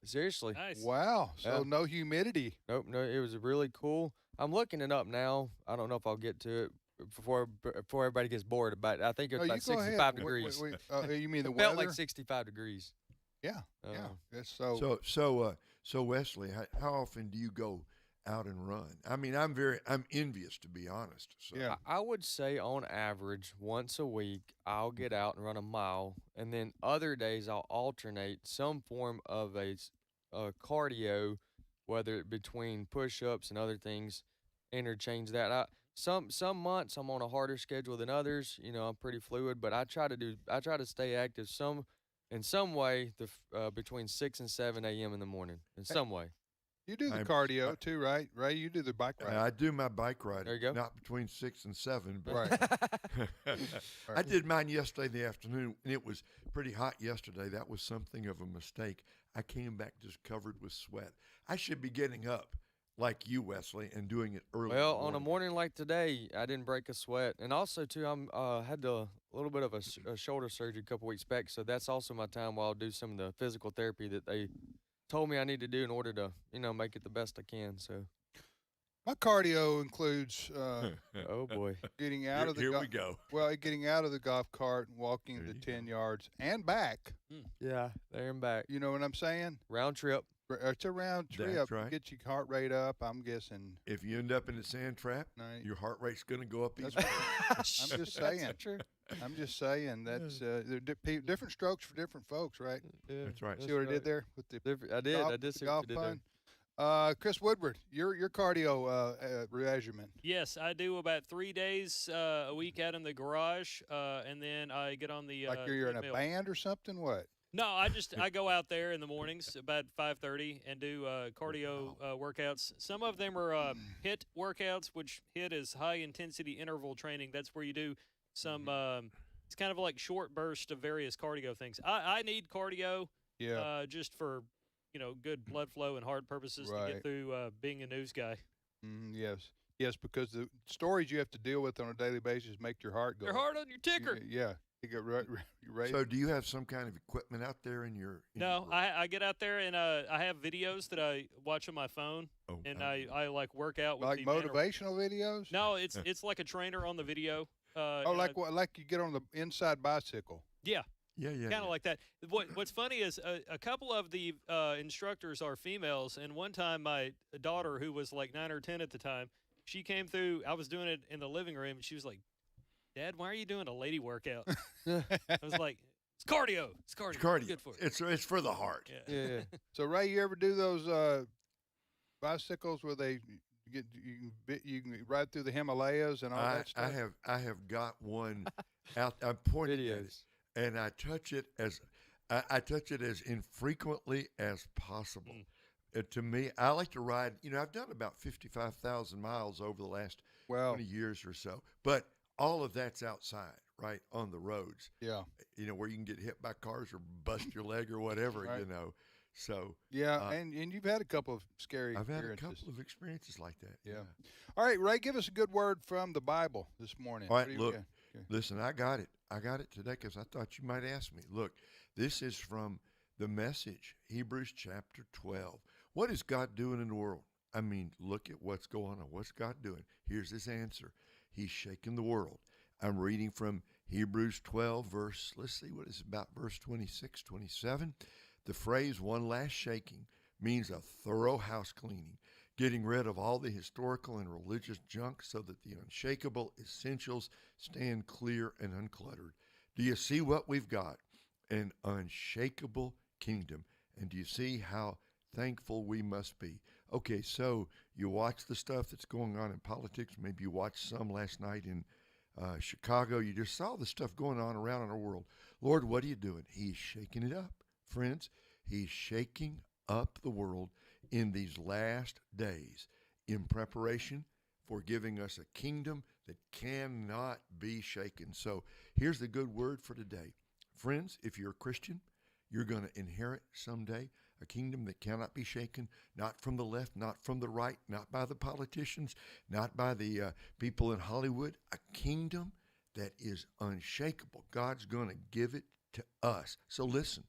Seriously. Nice. Wow. So no humidity. Nope, no, it was really cool. I'm looking it up now. I don't know if I'll get to it before everybody gets bored, but I think it's No, about you go ahead. 65 degrees. You mean the It felt weather? like 65 degrees. Yeah. Yeah. That's so. So Wesley, how often do you go out and run? I mean, I'm envious, to be honest. So. Yeah. I would say on average once a week I'll get out and run a mile, and then other days I'll alternate some form of a cardio, whether it between push-ups and other things, interchange that. Some months I'm on a harder schedule than others. I'm pretty fluid, but I try to stay active in some way between 6 and 7 a.m. in the morning in some way. You do the cardio too, right? Ray, you do the bike ride. I do my bike ride. There you go. Not between 6 and 7, but Right. I did mine yesterday in the afternoon, and it was pretty hot yesterday. That was something of a mistake. I came back just covered with sweat. I should be getting up like you, Wesley, and doing it early. Well, on a morning like today, I didn't break a sweat, and also too, I'm had a little bit of a shoulder surgery a couple weeks back, so that's also my time while I'll do some of the physical therapy that they told me I need to do in order to make it the best I can. So My cardio includes oh boy, getting out of the Here we go. Well, getting out of the golf cart and walking the 10 yards and back. yeah, there and back, You know what I'm saying? round trip. It's a round trip. That's right. Get your heart rate up. I'm guessing. If you end up in a sand trap, No, your heart rate's going to go up even That's more. I'm just saying. That's true. I'm just saying that's different strokes for different folks, right? Yeah, That's right. See what I did there with the I did. golf, I did the see golf what you did there. pun. Chris Woodward, your cardio regimen. Yes, I do about 3 days a week out in the garage, and then I get on the Like you're in a treadmill. band or something? What? No, I go out there in the mornings about 5:30 and do cardio workouts. Some of them are HIIT workouts, which HIIT is high intensity interval training. That's where you do some. It's kind of like short bursts of various cardio things. I need cardio, just for good blood flow and heart purposes to Right. get through being a news guy. Yes, because the stories you have to deal with on a daily basis make your heart go. You're hard on your ticker. Yeah, you get right. So do you have some kind of equipment out there in your No, I get out there and I have videos that I watch on my phone, and I like work out with like the manner- motivational videos. No, it's like a trainer on the video. Like you get on the inside bicycle. Yeah, Yeah. kind of like that. What's funny is a couple of the instructors are females, and one time my daughter, who was like 9 or 10 at the time, she came through. I was doing it in the living room, and she was like, "Dad, why are you doing a lady workout?" I was like, "It's cardio. It's cardio. It's cardio. Good for it." It's for the heart. Yeah. Yeah. So Ray, you ever do those bicycles where you can ride through the Himalayas and all that stuff? I have got one out. I'm pointing at it, Videos. and I touch it as infrequently as possible. To me, I like to ride. I've done about 55,000 miles over the last 20 years or so, but all of that's outside, right, on the roads. Yeah. Where you can get hit by cars or bust your leg or whatever. Right. So Yeah, and you've had a couple of scary I've had a experiences. couple of experiences like that. Yeah. All right, Ray, give us a good word from the Bible this morning. All What right, do you look, got? Okay. listen, I got it. I got it today because I thought you might ask me. Look, this is from the Message, Hebrews chapter 12. What is God doing in the world? I mean, look at what's going on. What's God doing? Here's his answer. He's shaking the world. I'm reading from Hebrews 12, let's see what it's about, verse 26, 27. The phrase one last shaking means a thorough house cleaning, getting rid of all the historical and religious junk so that the unshakable essentials stand clear and uncluttered. Do you see what we've got? An unshakable kingdom. And do you see how thankful we must be? Okay, so you watch the stuff that's going on in politics. Maybe you watched some last night in Chicago. You just saw the stuff going on around in our world. Lord, what are you doing? He's shaking it up. Friends, he's shaking up the world in these last days in preparation for giving us a kingdom that cannot be shaken. So here's the good word for today. Friends, if you're a Christian, you're going to inherit someday a kingdom that cannot be shaken, not from the left, not from the right, not by the politicians, not by the people in Hollywood, a kingdom that is unshakable. God's going to give it to us. So listen,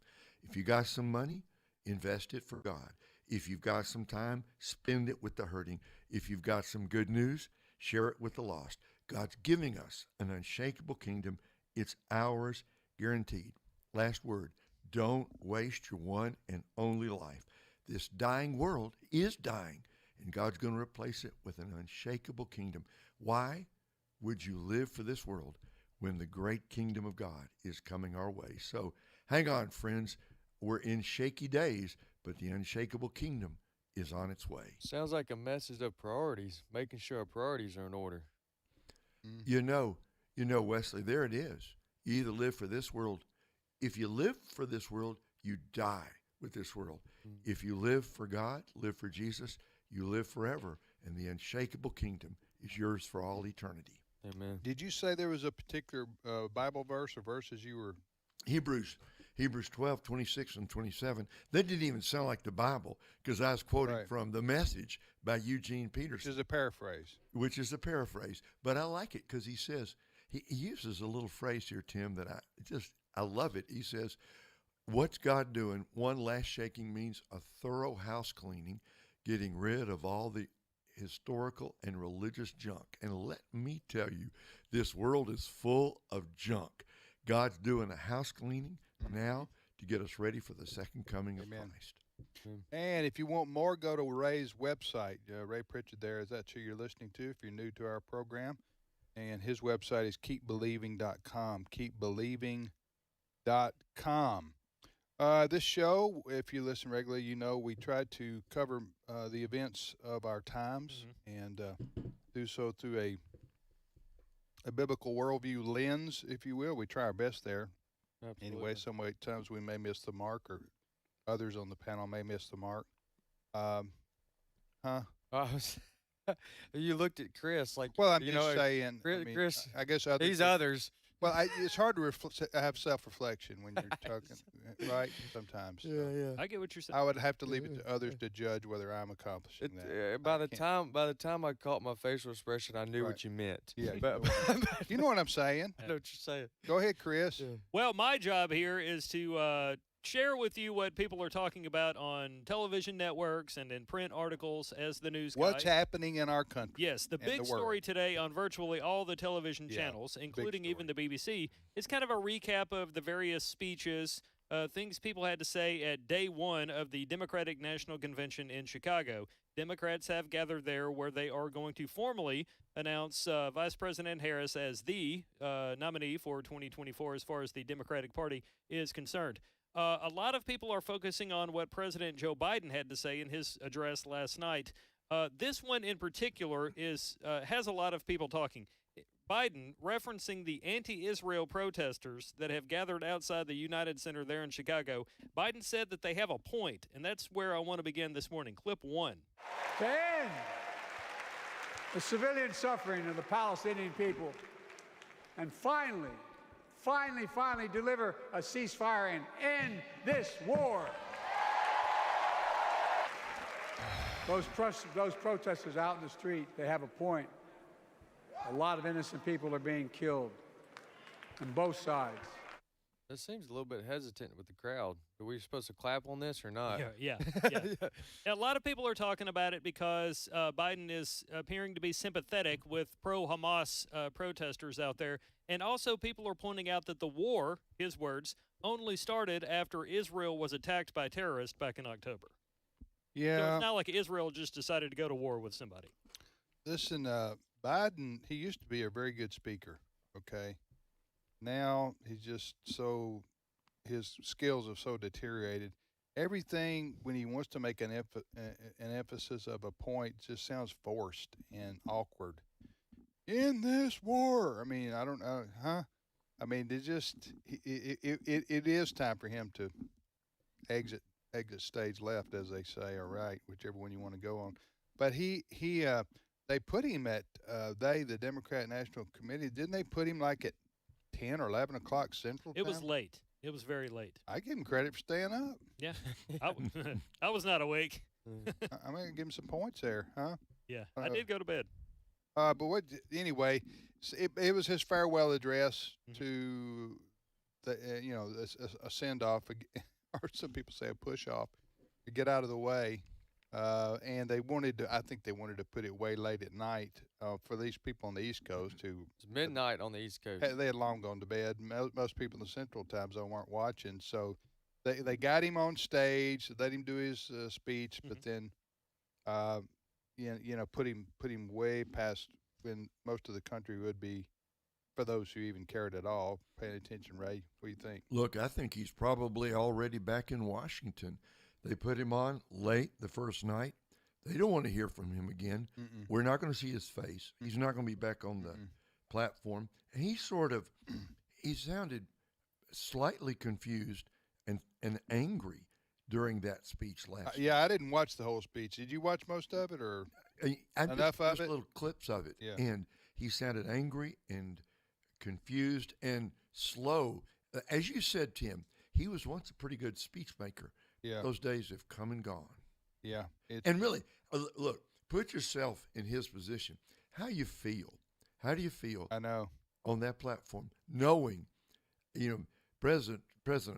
if you got some money, invest it for God. If you've got some time, spend it with the hurting. If you've got some good news, share it with the lost. God's giving us an unshakable kingdom. It's ours, guaranteed. Last word, don't waste your one and only life. This dying world is dying, and God's going to replace it with an unshakable kingdom. Why would you live for this world when the great kingdom of God is coming our way? So hang on, friends. We're in shaky days, but the unshakable kingdom is on its way. Sounds like a message of priorities, making sure our priorities are in order. You know, Wesley, there it is. You either live for this world. If you live for this world, you die with this world. If you live for God, live for Jesus, you live forever, and the unshakable kingdom is yours for all eternity. Amen. Did you say there was a particular Bible verse or verses you were? Hebrews 12, 26, and 27. That didn't even sound like the Bible because I was quoting Right. from The Message by Eugene Which Peterson, is a paraphrase. which is a paraphrase. But I like it because he says, he uses a little phrase here, Tim, that I love it. He says, what's God doing? One last shaking means a thorough house cleaning, getting rid of all the historical and religious junk. And let me tell you, this world is full of junk. God's doing a house cleaning now to get us ready for the second coming of Amen. Christ. And if you want more, go to Ray's website. Ray Pritchard there. Is that who you're listening to if you're new to our program? And his website is keepbelieving.com. Keepbelieving.com. This show, if you listen regularly, you know we try to cover the events of our times and do so through a biblical worldview lens, if you will. We try our best there. Absolutely. Anyway, times we may miss the mark, or others on the panel may miss the mark. You looked at Chris like, Well, I'm you just know, saying. Chris, I mean, Chris, I guess others. these others. Well, it's hard to have self-reflection when you're talking, right? Sometimes. So I get what you're saying. I would have to leave it to others to judge whether I'm accomplishing that. By the can't- time I caught my facial expression, I knew Right. what you meant. Yeah, but you know what I'm saying. I know what you're saying. Go ahead, Chris. Yeah. Well, my job here is to share with you what people are talking about on television networks and in print articles as the news What's guy. happening in our country? Yes, the and big the world. story today on virtually all the television Yeah, channels, including even story. the BBC, is kind of a recap of the various speeches, things people had to say at day one of the Democratic National Convention in Chicago. Democrats have gathered there where they are going to formally announce Vice President Harris as the nominee for 2024 as far as the Democratic Party is concerned. A lot of people are focusing on what President Joe Biden had to say in his address last night. This one in particular has a lot of people talking. Biden referencing the anti-Israel protesters that have gathered outside the United Center there in Chicago. Biden said that they have a point, and that's where I want to begin this morning. Clip 1. To end the civilian suffering of the Palestinian people, and finally deliver a ceasefire and end this war. Those protesters out in the street, they have a point. A lot of innocent people are being killed on both sides. It seems a little bit hesitant with the crowd. Are we supposed to clap on this or not? Yeah. A lot of people are talking about it because Biden is appearing to be sympathetic with pro-Hamas protesters out there. And also people are pointing out that the war, his words, only started after Israel was attacked by terrorists back in October. So Yeah. it's not like Israel just decided to go to war with somebody. Listen, Biden, he used to be a very good speaker, okay? Now he's just his skills have so deteriorated. Everything, when he wants to make an emphasis of a point, just sounds forced and awkward. In this war, I mean, I don't know, I mean, it is time for him to exit stage left, as they say, or right, whichever one you want to go on. But they put him at the Democrat National Committee, didn't they put him like at 10 or 11 o'clock Central It Time? was late. It was very late. I give him credit for staying up. Yeah. I was not awake. I'm going to give him some points there, huh? Yeah, I did go to bed. But anyway, it was his farewell address to a send off, or some people say a push off, to get out of the way. And they wanted to. I think they wanted to put it way late at night for these people on the East Coast who It's midnight on the East Coast. they had long gone to bed. Most people in the Central Time Zone weren't watching, so they got him on stage, let him do his speech, but then put him way past when most of the country would be, for those who even cared at all, paying attention. Ray, what do you think? Look, I think he's probably already back in Washington. They put him on late the first night. They don't want to hear from him again. We're not going to see his face. He's not going to be back on the platform. And he sounded slightly confused and angry during that speech last night. Yeah, I didn't watch the whole speech. Did you watch most of it, or enough of it? Little clips of it. Yeah. And he sounded angry and confused and slow. As you said, Tim, he was once a pretty good speech maker. Yeah. Those days have come and gone. Yeah. And really, look, put yourself in his position. How do you feel I know. on that platform, knowing, President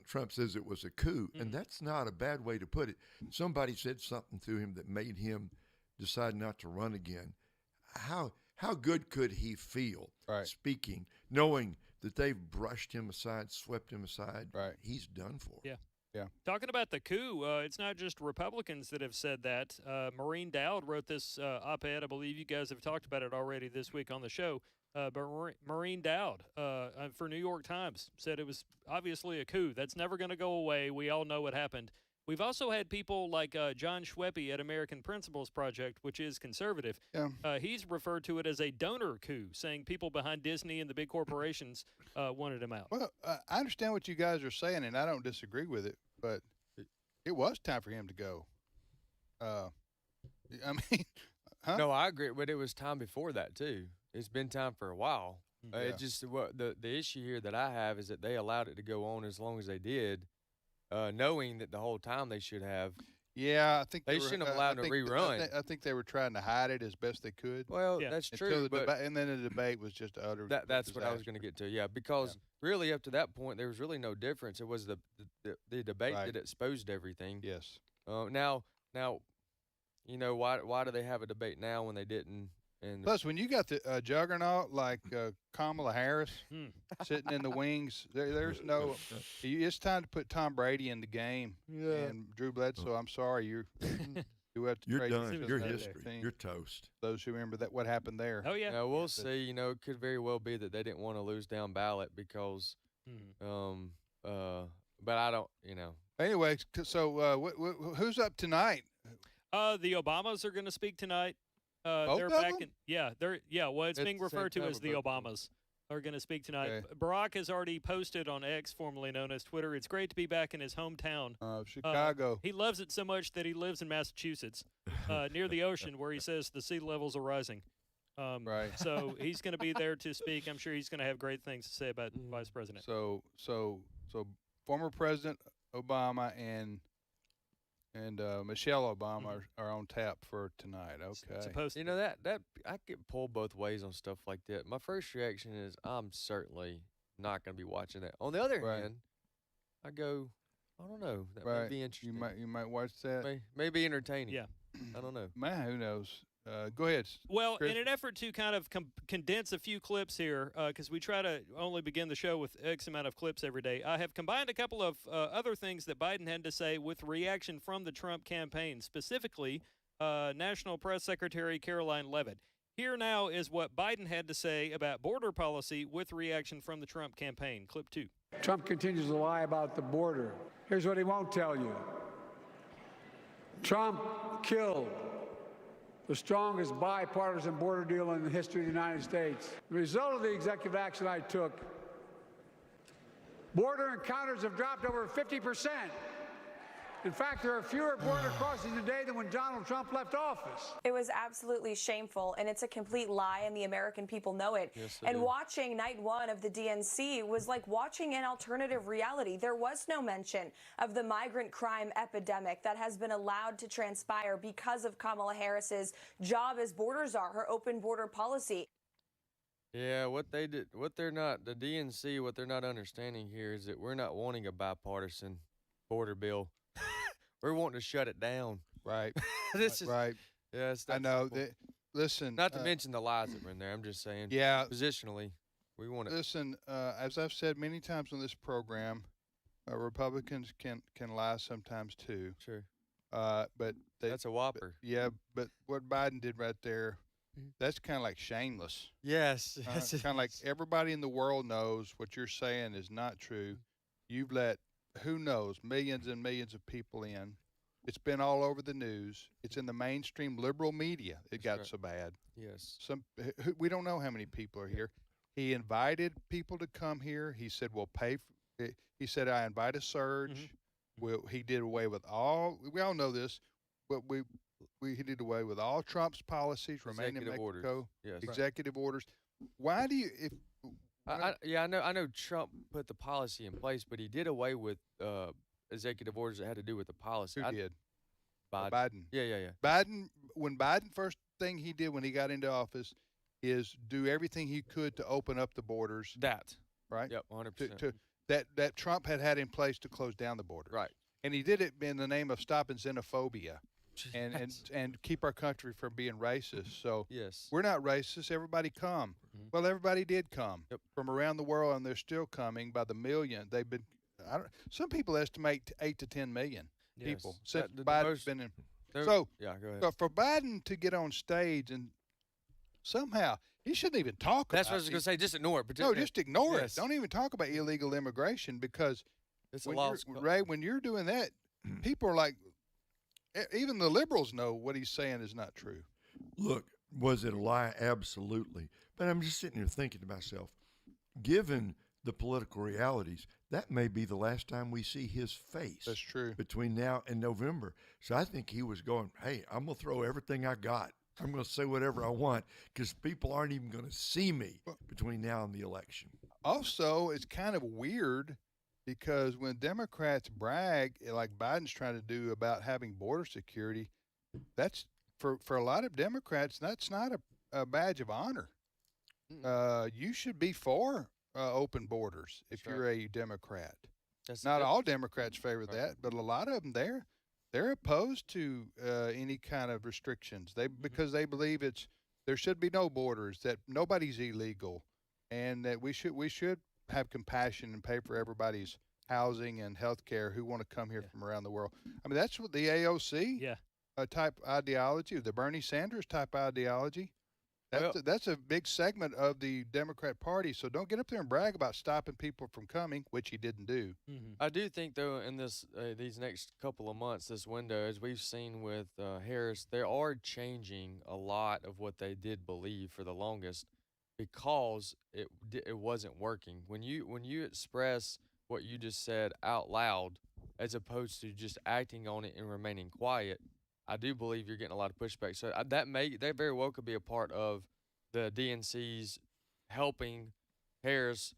Trump says it was a coup, and that's not a bad way to put it. Somebody said something to him that made him decide not to run again. How good could he feel speaking, knowing that they've brushed him aside, swept him aside? Right. He's done for. Yeah. Yeah. Talking about the coup, it's not just Republicans that have said that. Maureen Dowd wrote this op-ed. I believe you guys have talked about it already this week on the show. But Maureen Dowd for New York Times said it was obviously a coup. That's never going to go away. We all know what happened. We've also had people like John Schweppe at American Principles Project, which is conservative. Yeah. He's referred to it as a donor coup, saying people behind Disney and the big corporations wanted him out. Well, I understand what you guys are saying, and I don't disagree with it, but it was time for him to go. I mean, huh? No, I agree, but it was time before that too. It's been time for a while. It just the issue here that I have is that they allowed it to go on as long as they did, knowing that the whole time they should have. Yeah, I think They shouldn't have allowed it to rerun. I think they were trying to hide it as best they could. Well, Yeah. that's Until true, the but deba- and then the debate was just utter. that's what I was disaster. going to get to. Yeah, because really up to that point there was really no difference. It was the debate Right. that exposed everything. Yes. Now, why do they have a debate now when they didn't? And Plus, when you got the juggernaut like Kamala Harris sitting in the wings, there's no. It's time to put Tom Brady in the game. And Drew Bledsoe. I'm sorry, you have to You're trade done. yourself You're out of that history. team. You're toast. Those who remember what happened there. Oh, yeah. we'll see. It could very well be that they didn't want to lose down ballot because, but I don't. Anyway, so who's up tonight? The Obamas are going to speak tonight. Both They're of back them? Well, it's being At the same referred to time as or the both? Obamas are going to speak tonight. Okay. Barack has already posted on X, formerly known as Twitter. It's great to be back in his hometown. Chicago. He loves it so much that he lives in Massachusetts, near the ocean, where he says the sea levels are rising. Right. So he's going to be there to speak. I'm sure he's going to have great things to say about Vice President. So former President Obama and Michelle Obama are on tap for tonight. Okay. Supposed to. That I get pulled both ways on stuff like that. My first reaction is I'm certainly not going to be watching that. On the other Right. hand, I go, I don't know. That Right. might be interesting. You might watch that. May be entertaining. Yeah. I don't know. Man, who knows? Go ahead. Well, Chris? in an effort to kind of condense a few clips here, because we try to only begin the show with X amount of clips every day, I have combined a couple of other things that Biden had to say with reaction from the Trump campaign, specifically National Press Secretary Caroline Leavitt. Here now is what Biden had to say about border policy with reaction from the Trump campaign. Clip 2. Trump continues to lie about the border. Here's what he won't tell you. Trump killed the strongest bipartisan border deal in the history of the United States. The result of the executive action I took, border encounters have dropped over 50%. In fact, there are fewer border crossings today than when Donald Trump left office. It was absolutely shameful, and it's a complete lie, and the American people know it. Yes, they and do. watching night one of the DNC was like watching an alternative reality. There was no mention of the migrant crime epidemic that has been allowed to transpire because of Kamala Harris's job as border czar, her open border policy. Yeah, the DNC, what they're not understanding here is that we're not wanting a bipartisan border bill. we're wanting to shut it down. Right. This is right. yes. I know. Cool. Listen. Not to mention the lies that were in there. I'm just saying. Yeah. Positionally, we want to. Listen. As I've said many times on this program, Republicans can lie sometimes too. Sure. But That's a whopper. Yeah. But what Biden did right there, Mhm. that's kind of like shameless. Yes. Kind of like everybody in the world knows what you're saying is not true. You've let who knows millions and millions of people in. It's been all over the news. It's in the mainstream liberal media. It That's got right. so bad. Yes. We don't know how many people are here. He invited people to come here. He said we'll pay. He said I invite a surge. He did away with all. We all know this, but he did away with all Trump's policies. Remain in Executive orders. Mexico. Yes. Executive orders. Why do you if? I know Trump put the policy in place, but he did away with executive orders that had to do with the policy. Who did? Biden. Yeah. Biden. When Biden first thing he did when he got into office is do everything he could to open up the borders. That. Right. Yep. 100%. That Trump had in place to close down the border. Right. And he did it in the name of stopping xenophobia and Yes. and keep our country from being racist. So Yes. we're not racist. Everybody come. Mhm. Well, everybody did come Yep. from around the world, and they're still coming by the million. They've been. Some people estimate 8 to 10 million people Yes. since The Biden's most- been in. There- So, yeah, go ahead. so for Biden to get on stage and somehow he shouldn't even talk That's what I about was going to say. Just ignore it. No, just ignore Yes. it. Don't even talk about illegal immigration because It's a when lost. Ray, when you're doing that, people are like, even the liberals know what he's saying is not true. Look, was it a lie? Absolutely. But I'm just sitting here thinking to myself, given the political realities, that may be the last time we see his face. That's true. Between now and November. So I think he was going, hey, I'm going to throw everything I got. I'm going to say whatever I want because people aren't even going to see me between now and the election. Also, it's kind of weird because when Democrats brag, like Biden's trying to do about having border security, that's for a lot of Democrats, that's not a badge of honor. You should be for open borders if That's you're a Democrat. That's Not that- all Democrats favor Right. that, but a lot of them they're opposed to any kind of restrictions. Because they believe there should be no borders, that nobody's illegal, and that we should have compassion and pay for everybody's housing and health care who want to come here from around the world. I mean, that's what the AOC type ideology, the Bernie Sanders type ideology. That's a big segment of the Democrat Party. So don't get up there and brag about stopping people from coming, which he didn't do. I do think, though, in this these next couple of months, this window, as we've seen with Harris, they are changing a lot of what they did believe for the longest because it wasn't working. When you express what you just said out loud, as opposed to just acting on it and remaining quiet, I do believe you're getting a lot of pushback. So that very well could be a part of the DNC's helping Harris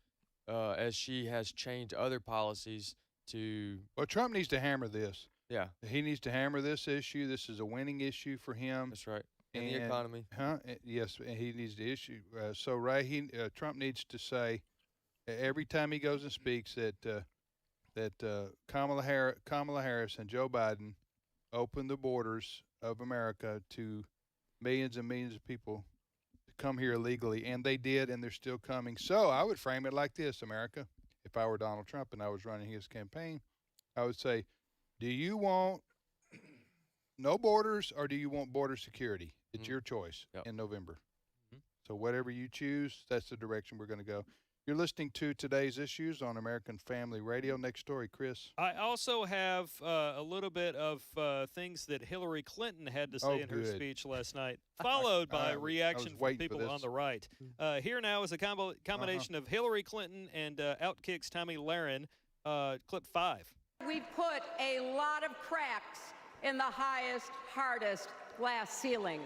as she has changed other policies to. Well, Trump needs to hammer this. Yeah, He needs to hammer this issue. This is a winning issue for him. that's right. And the economy. Yes, and he needs to issue. So, Ray, Trump needs to say every time he goes and speaks that Kamala Harris and Joe Biden open the borders of America to millions and millions of people to come here illegally, and they did, and they're still coming. So I would frame it like this, America. If I were Donald Trump and I was running his campaign, I would say, do you want no borders or do you want border security? It's your choice in November. So whatever you choose, that's the direction we're going to go. You're listening to Today's Issues on American Family Radio. Next story, Chris. I also have a little bit of things that Hillary Clinton had to say in her good. speech last night, followed by I was reaction from waiting for people on this. the right. Here now is a combination of Hillary Clinton and Outkick's Tommy Lahren, clip 5. We've put a lot of cracks in the highest, hardest glass ceiling.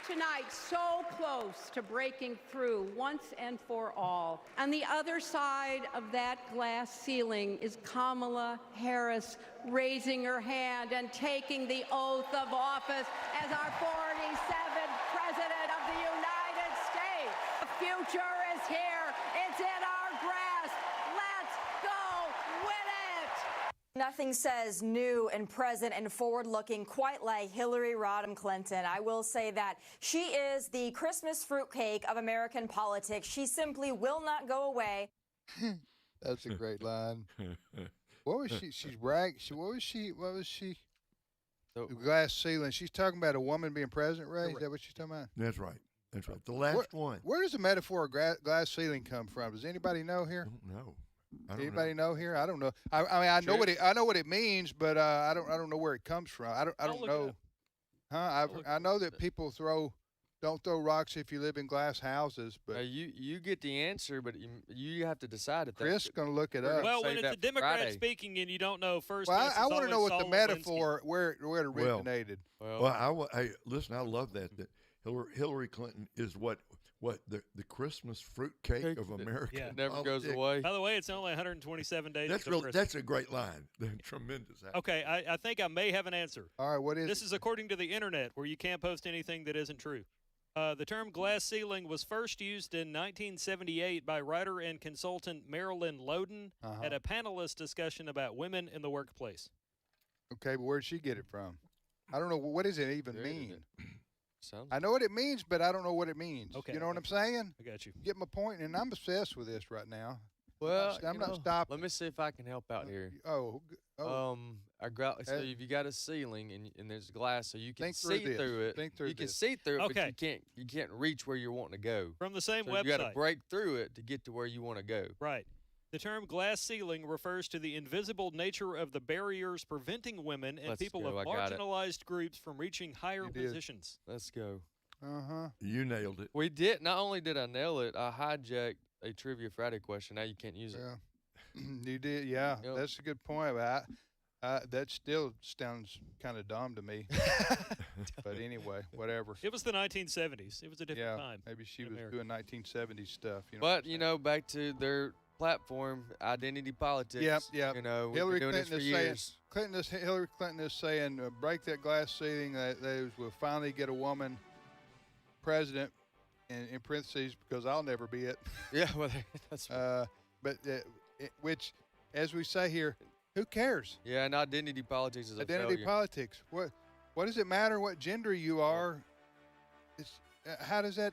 Tonight, so close to breaking through once and for all. On the other side of that glass ceiling is Kamala Harris raising her hand and taking the oath of office as our 47th President of the United States. The future is here. It's in our grasp. Let's go win it. Nothing says new and present and forward-looking quite like Hillary Rodham Clinton. I will say that she is the Christmas fruitcake of American politics. She simply will not go away. That's a great line. What was she? She's bragging. What was she? So, The glass ceiling. She's talking about a woman being president, Ray? Is that what she's talking about? That's right. That's right. The last one. Where does the metaphor of glass ceiling come from? Does anybody know here? I don't know. I don't Anybody know. know here? I don't know. I mean, I know what it means, but I don't know where it comes from. I I'll don't look it know. up. Huh? look I know that people don't throw rocks if you live in glass houses, but you get the answer, but you have to decide if Chris is going to look it up. Well, Say when it's that a Democrat Friday. speaking and you don't know first, Well, guess I it's want to know always what the Saul metaphor where it originated. Well, Hey, listen, I love that Hillary Clinton is what the Christmas fruitcake of America. Yeah. it never goes politics. away. By the way, it's only 127 days. That's until real. Christmas. That's a great line. Tremendous. Okay, I think I may have an answer. All right, what is This it? is according to the internet, where you can't post anything that isn't true. The term glass ceiling was first used in 1978 by writer and consultant Marilyn Loden at a panelist discussion about women in the workplace. Okay, but where'd she get it from? I don't know. What does it even There it is. mean? Sounds I know what it means, but I don't know what it means. Okay, You know what I'm saying? I got you. Get my point, and I'm obsessed with this right now. well. I'm you not know, stopping. Let me see if I can help out here. Oh. I got so Hey. if you got a ceiling and there's glass, so you can Think through see this. through it. Think through you can this. see through it, Okay. but you can't reach where you're wanting to go. From the same So website. you got to break through it to get to where you want to go. Right. The term glass ceiling refers to the invisible nature of the barriers preventing women and Let's people go, of I got it. marginalized groups from reaching higher You did. positions. Let's go. You nailed it. We did. Not only did I nail it, I hijacked a Trivia Friday question. Now you can't use it. Yeah. You did. Yeah, Yep. that's a good point. But that still sounds kind of dumb to me. But anyway, whatever. It was the 1970s. It was a different Yeah, time. maybe she in was America. doing 1970s stuff. You know But you know, back to their platform, identity politics. Yep. You know, we've Hillary been doing Clinton this is for saying years. Hillary Clinton is saying break that glass ceiling. That will finally get a woman president, in parentheses, because I'll never be it. Yeah, well, that's But which, as we say here, who cares? yeah. And identity politics is a Identity failure. politics. What does it matter what gender you are? It's how does that?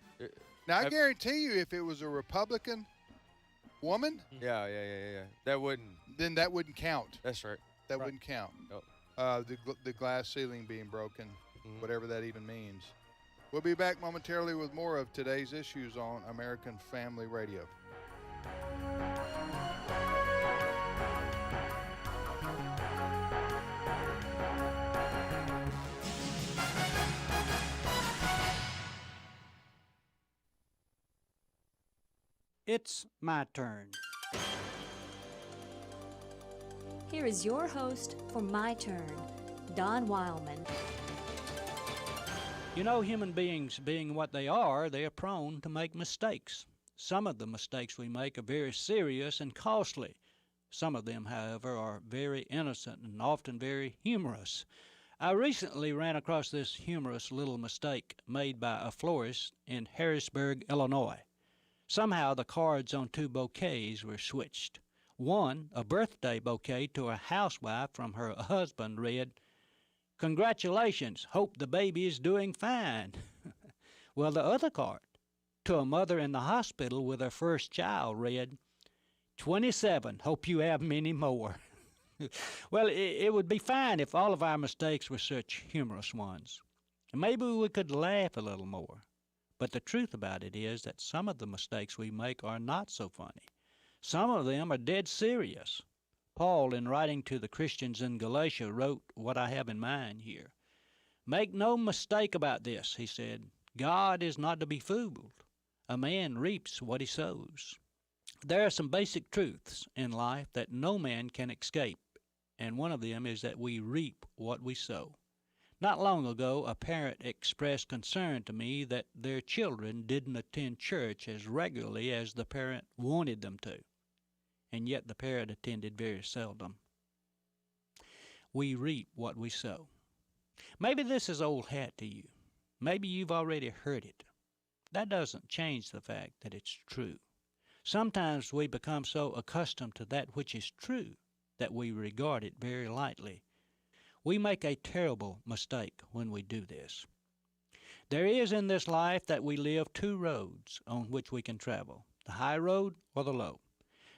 Now I I've- guarantee you, if it was a Republican woman, Yeah. That wouldn't. then that wouldn't count. That's right. That Right. wouldn't count. Nope. The glass ceiling being broken, Mhm. whatever that even means. We'll be back momentarily with more of today's issues on American Family Radio. It's my turn. Here is your host for My Turn, Don Wildman. You know, human beings being what they are prone to make mistakes. Some of the mistakes we make are very serious and costly. Some of them, however, are very innocent and often very humorous. I recently ran across this humorous little mistake made by a florist in Harrisburg, Illinois. Somehow the cards on two bouquets were switched. One, a birthday bouquet to a housewife from her husband, read, "Congratulations, hope the baby is doing fine." Well, the other card, to a mother in the hospital with her first child, read, 27, hope you have many more. Well, it would be fine if all of our mistakes were such humorous ones. Maybe we could laugh a little more. But the truth about it is that some of the mistakes we make are not so funny. Some of them are dead serious. Paul, in writing to the Christians in Galatia, wrote what I have in mind here. "Make no mistake about this," he said. "God is not to be fooled. A man reaps what he sows." There are some basic truths in life that no man can escape, and one of them is that we reap what we sow. Not long ago, a parent expressed concern to me that their children didn't attend church as regularly as the parent wanted them to, and yet the parent attended very seldom. We reap what we sow. Maybe this is old hat to you. Maybe you've already heard it. That doesn't change the fact that it's true. Sometimes we become so accustomed to that which is true that we regard it very lightly. We make a terrible mistake when we do this. There is in this life that we live two roads on which we can travel, the high road or the low.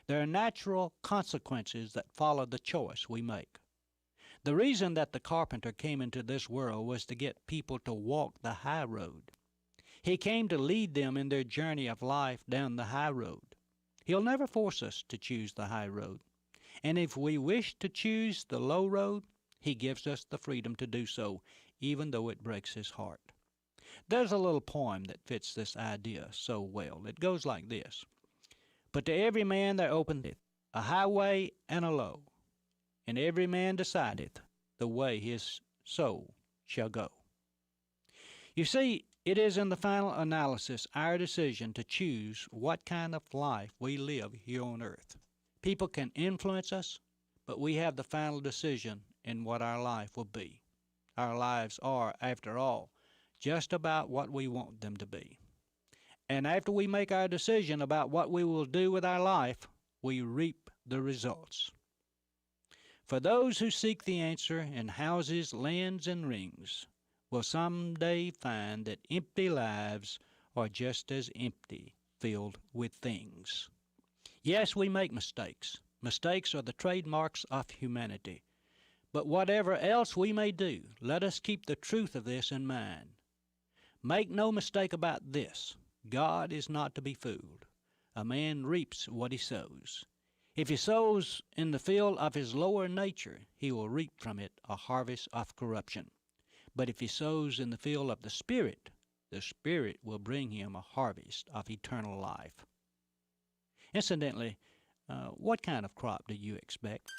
There are natural consequences that follow the choice we make. The reason that the carpenter came into this world was to get people to walk the high road. He came to lead them in their journey of life down the high road. He'll never force us to choose the high road. And if we wish to choose the low road, he gives us the freedom to do so, even though it breaks his heart. There's a little poem that fits this idea so well. It goes like this. But to every man there openeth a highway and a low, and every man decideth the way his soul shall go. You see, it is in the final analysis our decision to choose what kind of life we live here on earth. People can influence us, but we have the final decision in what our life will be. Our lives are, after all, just about what we want them to be. And after we make our decision about what we will do with our life, we reap the results. For those who seek the answer in houses, lands, and rings will someday find that empty lives are just as empty, filled with things. Yes, we make mistakes. Mistakes are the trademarks of humanity. But whatever else we may do, let us keep the truth of this in mind. Make no mistake about this. God is not to be fooled. A man reaps what he sows. If he sows in the field of his lower nature, he will reap from it a harvest of corruption. But if he sows in the field of the Spirit will bring him a harvest of eternal life. Incidentally, what kind of crop do you expect?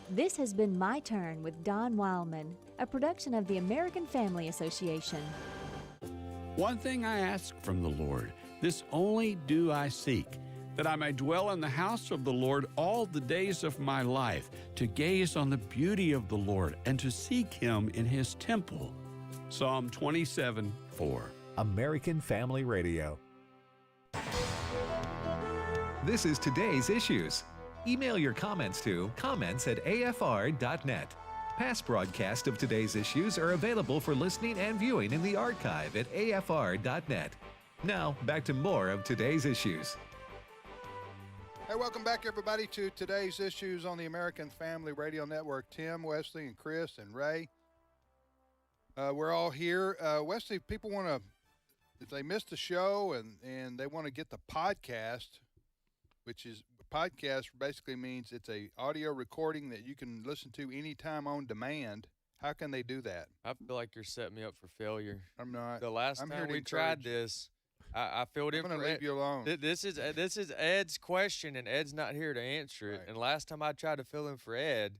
This has been My Turn with Don Wildman, a production of the American Family Association. One thing I ask from the Lord, this only do I seek, that I may dwell in the house of the Lord all the days of my life, to gaze on the beauty of the Lord and to seek him in his temple. Psalm 27:4. American Family Radio. This is today's issues. Email your comments to comments@afr.net. Past broadcasts of today's issues are available for listening and viewing in the archive at afr.net. Now, back to more of today's issues. Hey, welcome back, everybody, to today's issues on the American Family Radio Network. Tim, Wesley, and Chris, and Ray. We're all here. Wesley, if people want to, if they missed the show and they want to get the podcast, which is, podcast basically means it's a audio recording that you can listen to anytime on demand. How can they do that? I feel like you're setting me up for failure. I'm not. The last I'm here time to we tried encourage. this, I filled in I'm going for to leave you alone. This is Ed's question, and Ed's not here to answer it. Right. And last time I tried to fill in for Ed,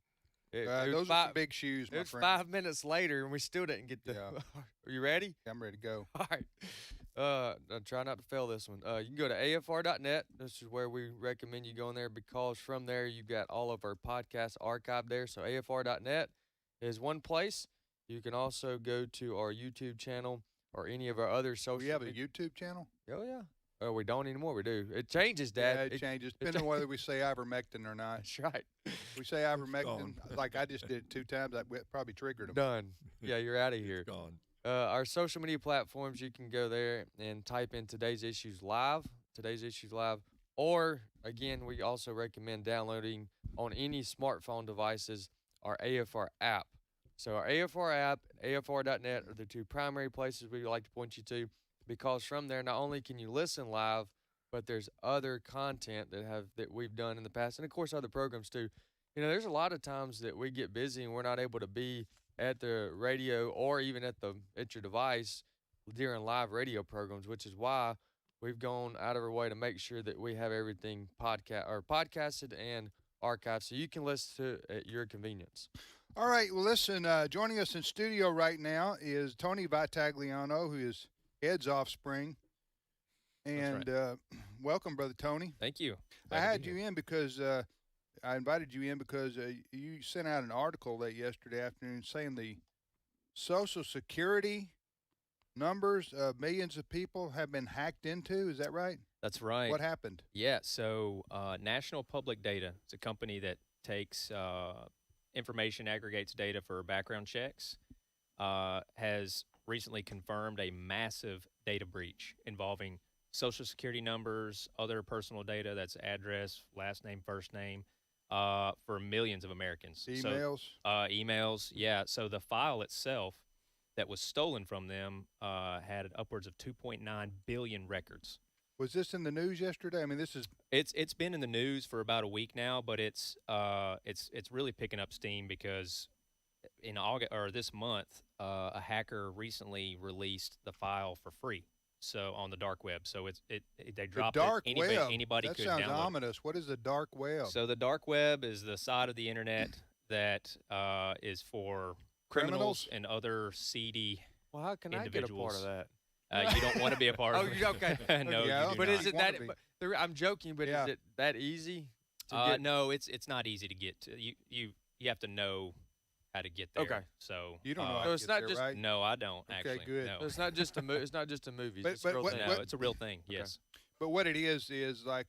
it was those are five, some big shoes, my it was friend. 5 minutes later, and we still didn't get the. Yeah. Are you ready? I'm ready to go. All right. Try not to fail this one. You can go to afr.net. This is where we recommend you go in there, because from there you got all of our podcasts archived there. So afr.net is one place. You can also go to our YouTube channel or any of our other social. We have a YouTube channel? Oh yeah. Oh, we don't anymore. We do. It changes, Dad. Yeah, it changes depending on whether we say ivermectin or not. That's right. If we say ivermectin, like I just did it 2 times, that probably triggered them. Done. Yeah, you're out of here. It's gone. Our social media platforms, you can go there and type in Today's Issues Live, or again, we also recommend downloading on any smartphone devices our AFR app. So our AFR app and afr.net are the two primary places we like to point you to, because from there, not only can you listen live, but there's other content that we've done in the past, and of course other programs too. You know, there's a lot of times that we get busy and we're not able to be at the radio or even at your device during live radio programs, which is why we've gone out of our way to make sure that we have everything podcasted and archived, so you can listen to it at your convenience. All right, well, listen, joining us in studio right now is Tony Vitagliano, who is Ed's offspring. And welcome, Brother Tony. Thank you. I had you in because I invited you in because you sent out an article late yesterday afternoon saying the Social Security numbers of millions of people have been hacked into. Is that right? That's right. What happened? Yeah, so National Public Data, it's a company that takes information, aggregates data for background checks, has recently confirmed a massive data breach involving Social Security numbers, other personal data, that's address, last name, first name, for millions of Americans. Emails? Emails, yeah. So the file itself that was stolen from them had upwards of 2.9 billion records. Was this in the news yesterday? I mean, this is It's been in the news for about a week now, but it's really picking up steam because in August or this month, a hacker recently released the file for free. So on the dark web, so they dropped the dark it. web. Anybody that could sounds download ominous. What is the dark web? So the dark web is the side of the internet that is for criminals and other seedy Well, how can individuals. I get a part of that? You don't want to be a part of it. Okay. No, Yeah, you do But not. is it wanna that? be. I'm joking, but Yeah. is it that easy? To get? No, it's not easy to get to. You have to know how to get there. Okay. So You don't know how So to it's get not there, just- right? No, I don't Okay, actually. good. No. So it's not just a it's not just a movie. But- It's a real but thing. No, it's a real thing. Yes. But what it is like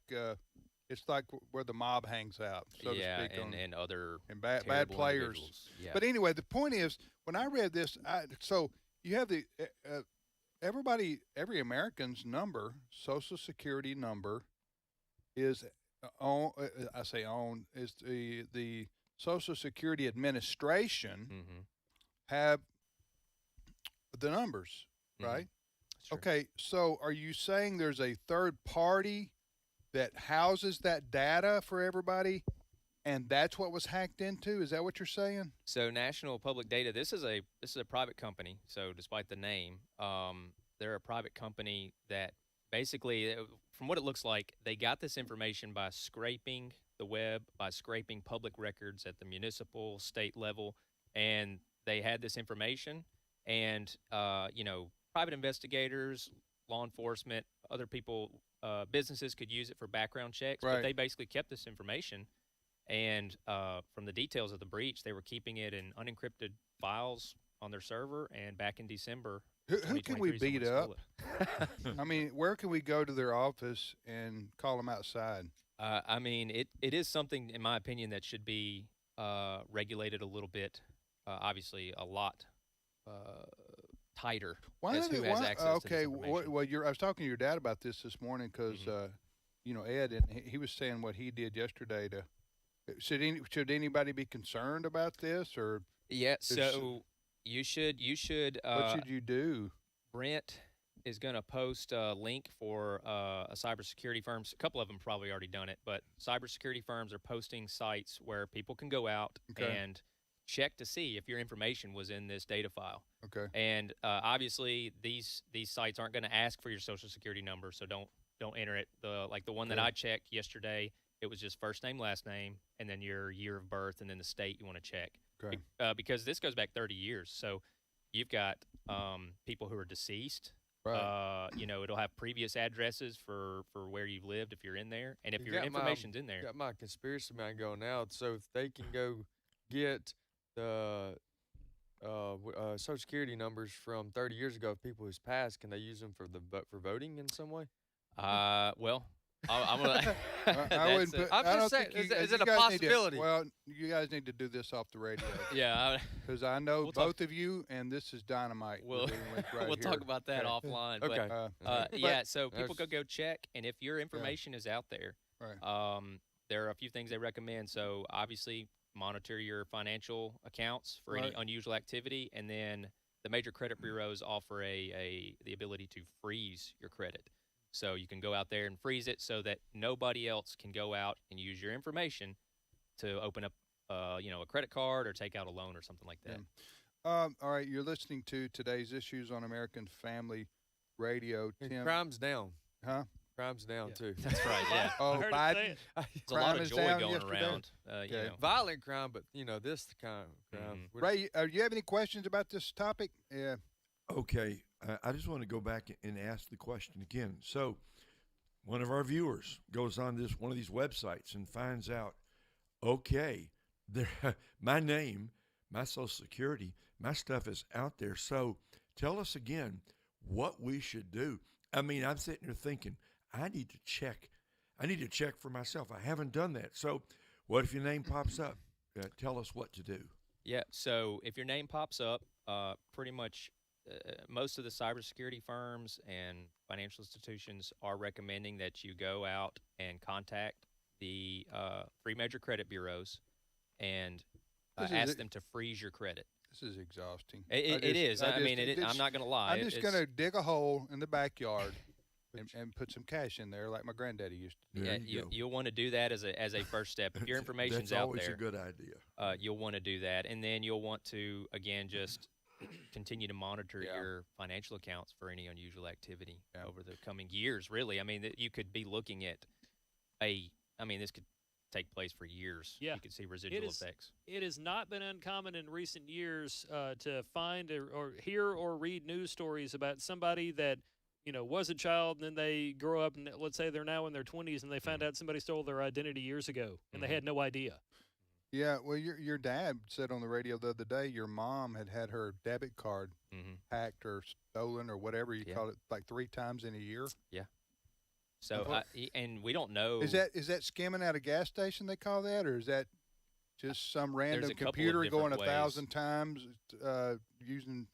it's like where the mob hangs out, so yeah, to speak, and other and bad terrible players. individuals. Yeah. But anyway, the point is, when I read this, so you have the every American's number, Social Security number, is I say own is the Social Security Administration Mhm. have the numbers, Mhm. right? That's true. Okay, so are you saying there's a third party that houses that data for everybody, and that's what was hacked into? Is that what you're saying? So National Public Data, this is a private company. So despite the name, they're a private company that basically, from what it looks like, they got this information by scraping the web, by scraping public records at the municipal, state level, and they had this information. And private investigators, law enforcement, other people, businesses could use it for background checks. Right. But they basically kept this information. And from the details of the breach, they were keeping it in unencrypted files on their server. And back in December, Who can we 2023, beat someone up? stole it. I mean, where can we go to their office and call them outside? I mean, it is something, in my opinion, that should be regulated a little bit. Obviously, a lot tighter as who has access to this okay, information. well, I was talking to your dad about this morning because Ed, and he was saying what he did yesterday to. Should anybody be concerned about this, or Yeah, there's- so you should what should you do? Brent is going to post a link for a cybersecurity firms. A couple of them probably already done it, but cybersecurity firms are posting sites where people can go out Okay. and check to see if your information was in this data file. Okay. And obviously, these sites aren't going to ask for your social security number, so don't enter it. The one that Okay. I checked yesterday, it was just first name, last name, and then your year of birth, and then the state you want to check. Okay. Because this goes back 30 years, so you've got people who are deceased. Right. It'll have previous addresses for where you've lived if you're in there, and if You your got my- information's in there. Got my conspiracy mind going now. So if they can go get the Social Security numbers from 30 years ago of people who's passed, can they use them for voting in some way? Well, I'm gonna. I wouldn't put. I'm I just don't saying, think is you, it you a guys possibility? Need to, well, you guys need to do this off the radio Yeah, because I know We'll talk- both of you, and this is dynamite. we're we'll dealing with right we'll talk here. about that Okay. offline. Okay. But, yeah, so people that's- go check, and if your information is out there, Right. there are a few things they recommend. So obviously, monitor your financial accounts for any Right. unusual activity, and then the major credit bureaus offer the ability to freeze your credit. So you can go out there and freeze it so that nobody else can go out and use your information to open up, a credit card or take out a loan or something like that. All right, you're listening to today's issues on American Family Radio. And Tim, crime's down. huh? Crime's down too. That's right. Yeah, Oh, heard it say Biden. it. there's a Crime lot of is joy down going yesterday? around. Okay. Violent crime, but this kind of crime. Mhm. What- Ray, do you have any questions about this topic? Yeah. Okay, I just want to go back and ask the question again. So, one of our viewers goes on one of these websites and finds out, okay, my name, my Social Security, my stuff is out there. So, tell us again what we should do. I mean, I'm sitting here thinking, I need to check for myself. I haven't done that. So, What if your name pops up? Tell us what to do. Yeah. So if your name pops up, pretty much most of the cybersecurity firms and financial institutions are recommending that you go out and contact the free major credit bureaus and ask them to freeze your credit. This is exhausting. It is. I mean, I'm not going to lie. I'm just going to dig a hole in the backyard and put some cash in there like my granddaddy used to do. Yeah, you'll want to do that as a first step. If your information's out there, that's always a good idea. You'll want to do that, and then you'll want to again just continue to monitor your financial accounts for any unusual activity over the coming years. Really, I mean, that you could be looking at this could take place for years. Yeah. You could see residual effects. It has not been uncommon in recent years to find or hear or read news stories about somebody that was a child, and then they grow up, and let's say they're now in their 20s, and they found out somebody stole their identity years ago, and they had no idea. Yeah, well, your dad said on the radio the other day your mom had her debit card hacked or stolen or whatever you call it, like 3 times in a year. Yeah. So and we don't know. Is that skimming at a gas station? They call that, or is that just some random a couple of computer going different 1,000 times using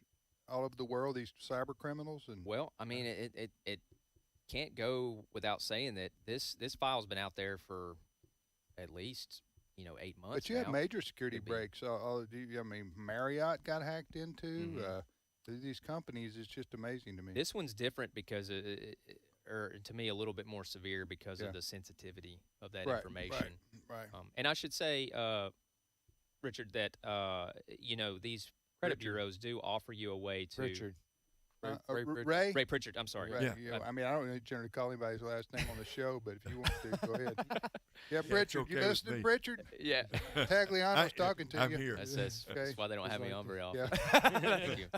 all over the world these cyber criminals? And well, I mean, it can't go without saying that this file's been out there for at least 8 months. But you had major security breaks. I mean, Marriott got hacked into. These companies, it's just amazing to me. This one's different because or to me, a little bit more severe because of the sensitivity of that information. Right. And I should say, Richard, that these credit bureaus do offer you a way to Ray Pritchard. I'm sorry. Ray, I mean, I don't generally call anybody's last name on the show, but if you want to, go ahead. Yeah, Pritchard. Okay you listening, Pritchard? Yeah. Tagliano's talking to I'm you. Here. That's why they don't have me on very often. Yeah. Thank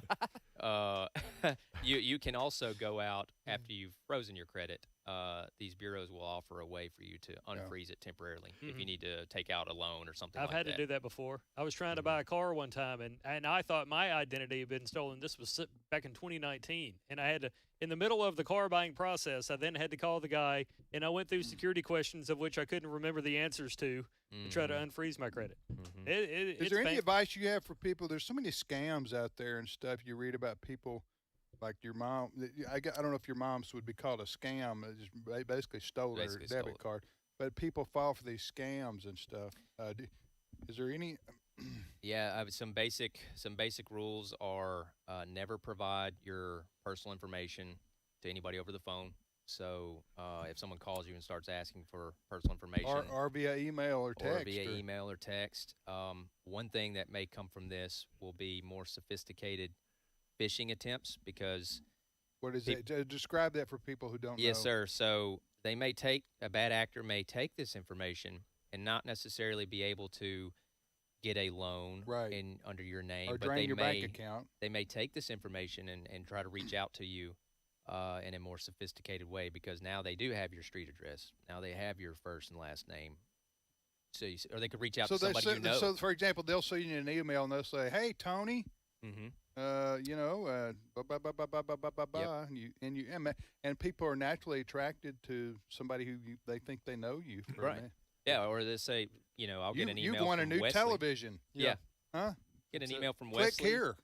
you. You can also go out after you've frozen your credit. These bureaus will offer a way for you to unfreeze it temporarily if you need to take out a loan or something I've like that. had to do that before. I was trying to buy a car one time, and I thought my identity had been stolen. This was back in 2019, and I had to, in the middle of the car buying process, I then had to call the guy, and I went through security questions of which I couldn't remember the answers to try to unfreise my credit. Is there any advice you have for people? There's so many scams out there and stuff you read about people. Like your mom, I don't know if your mom's would be called a scam. They basically stole her debit card. But people fall for these scams and stuff. Is there any? Yeah, some basic rules are never provide your personal information to anybody over the phone. So if someone calls you and starts asking for personal information, or via email or text, one thing that may come from this will be more sophisticated phishing attempts, because what is it? Describe that for people who don't know. Yes, sir. So a bad actor may take this information and not necessarily be able to get a loan under your name, or drain your bank account. They may take this information and try to reach out to you in a more sophisticated way, because now they do have your street address. Now they have your first and last name. So or they could reach out to somebody you know. So, for example, they'll send you an email and they'll say, "Hey, Tony." And people are naturally attracted to somebody who they think they know you. Yeah, or they say, I'll get an email. You want a new Wesley. television? Yeah. Huh? Get an email from Click Wesley. here.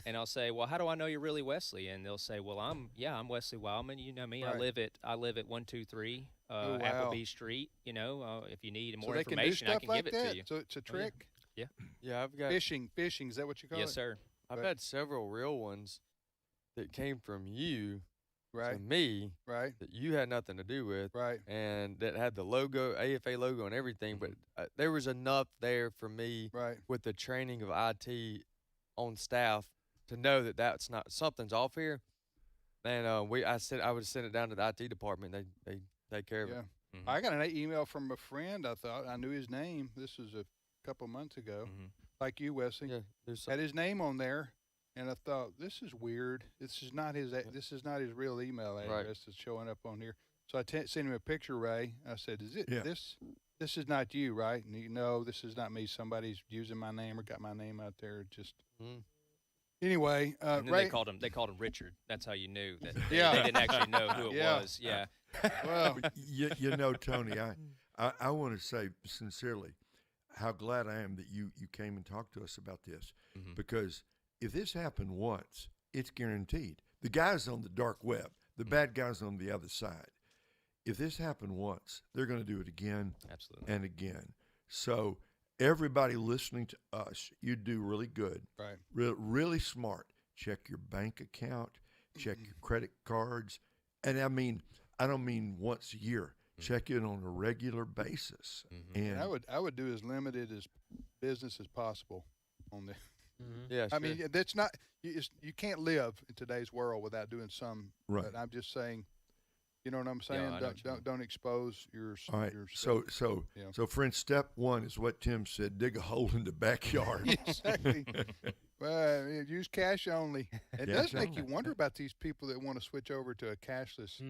And I'll say, well, how do I know you're really Wesley? And they'll say, well, I'm Wesley Wildman. You know me. Right. I live at 123 wow. Appleby Street. If you need more so information, I can like give it to you. So it's a trick. Yeah, I've got phishing. Is that what you call it? Yes, sir. I've had several real ones that came from you to me, that you had nothing to do with, and that had the logo, AFA logo and everything, but there was enough there for me with the training of IT on staff to know that that's not, something's off here. And I would send it down to the IT department. They take care of it. I got an email from a friend. I thought I knew his name. This was a couple months ago. Like you, Wesley. Yeah, had his name on there, and I thought, this is weird. This is not his real email address that's showing up on here. So I sent him a picture, Ray. I said, "Is it this? This is not you, right?" And no, this is not me. Somebody's using my name or got my name out there. Just anyway, and then Ray, they called him Richard. That's how you knew that. They didn't actually know who it was. Yeah. Well, Tony, I want to say sincerely, how glad I am that you came and talked to us about this, because if this happened once, it's guaranteed. The guys on the dark web, the bad guys on the other side, if this happened once, they're going to do it again and again. So everybody listening to us, you do really good, right? Really smart. Check your bank account, check your credit cards, and I don't mean once a year. Check it on a regular basis. And I would do as limited as business as possible on the. Yeah, I mean, that's not you can't live in today's world without doing some. Right. But I'm just saying, you know what I'm saying? Yeah, don't expose your. all right. Your So friends, step one is what Tim said: dig a hole in the backyard. Exactly. Well, use cash only. It does make you only. wonder about these people that want to switch over to a cashless.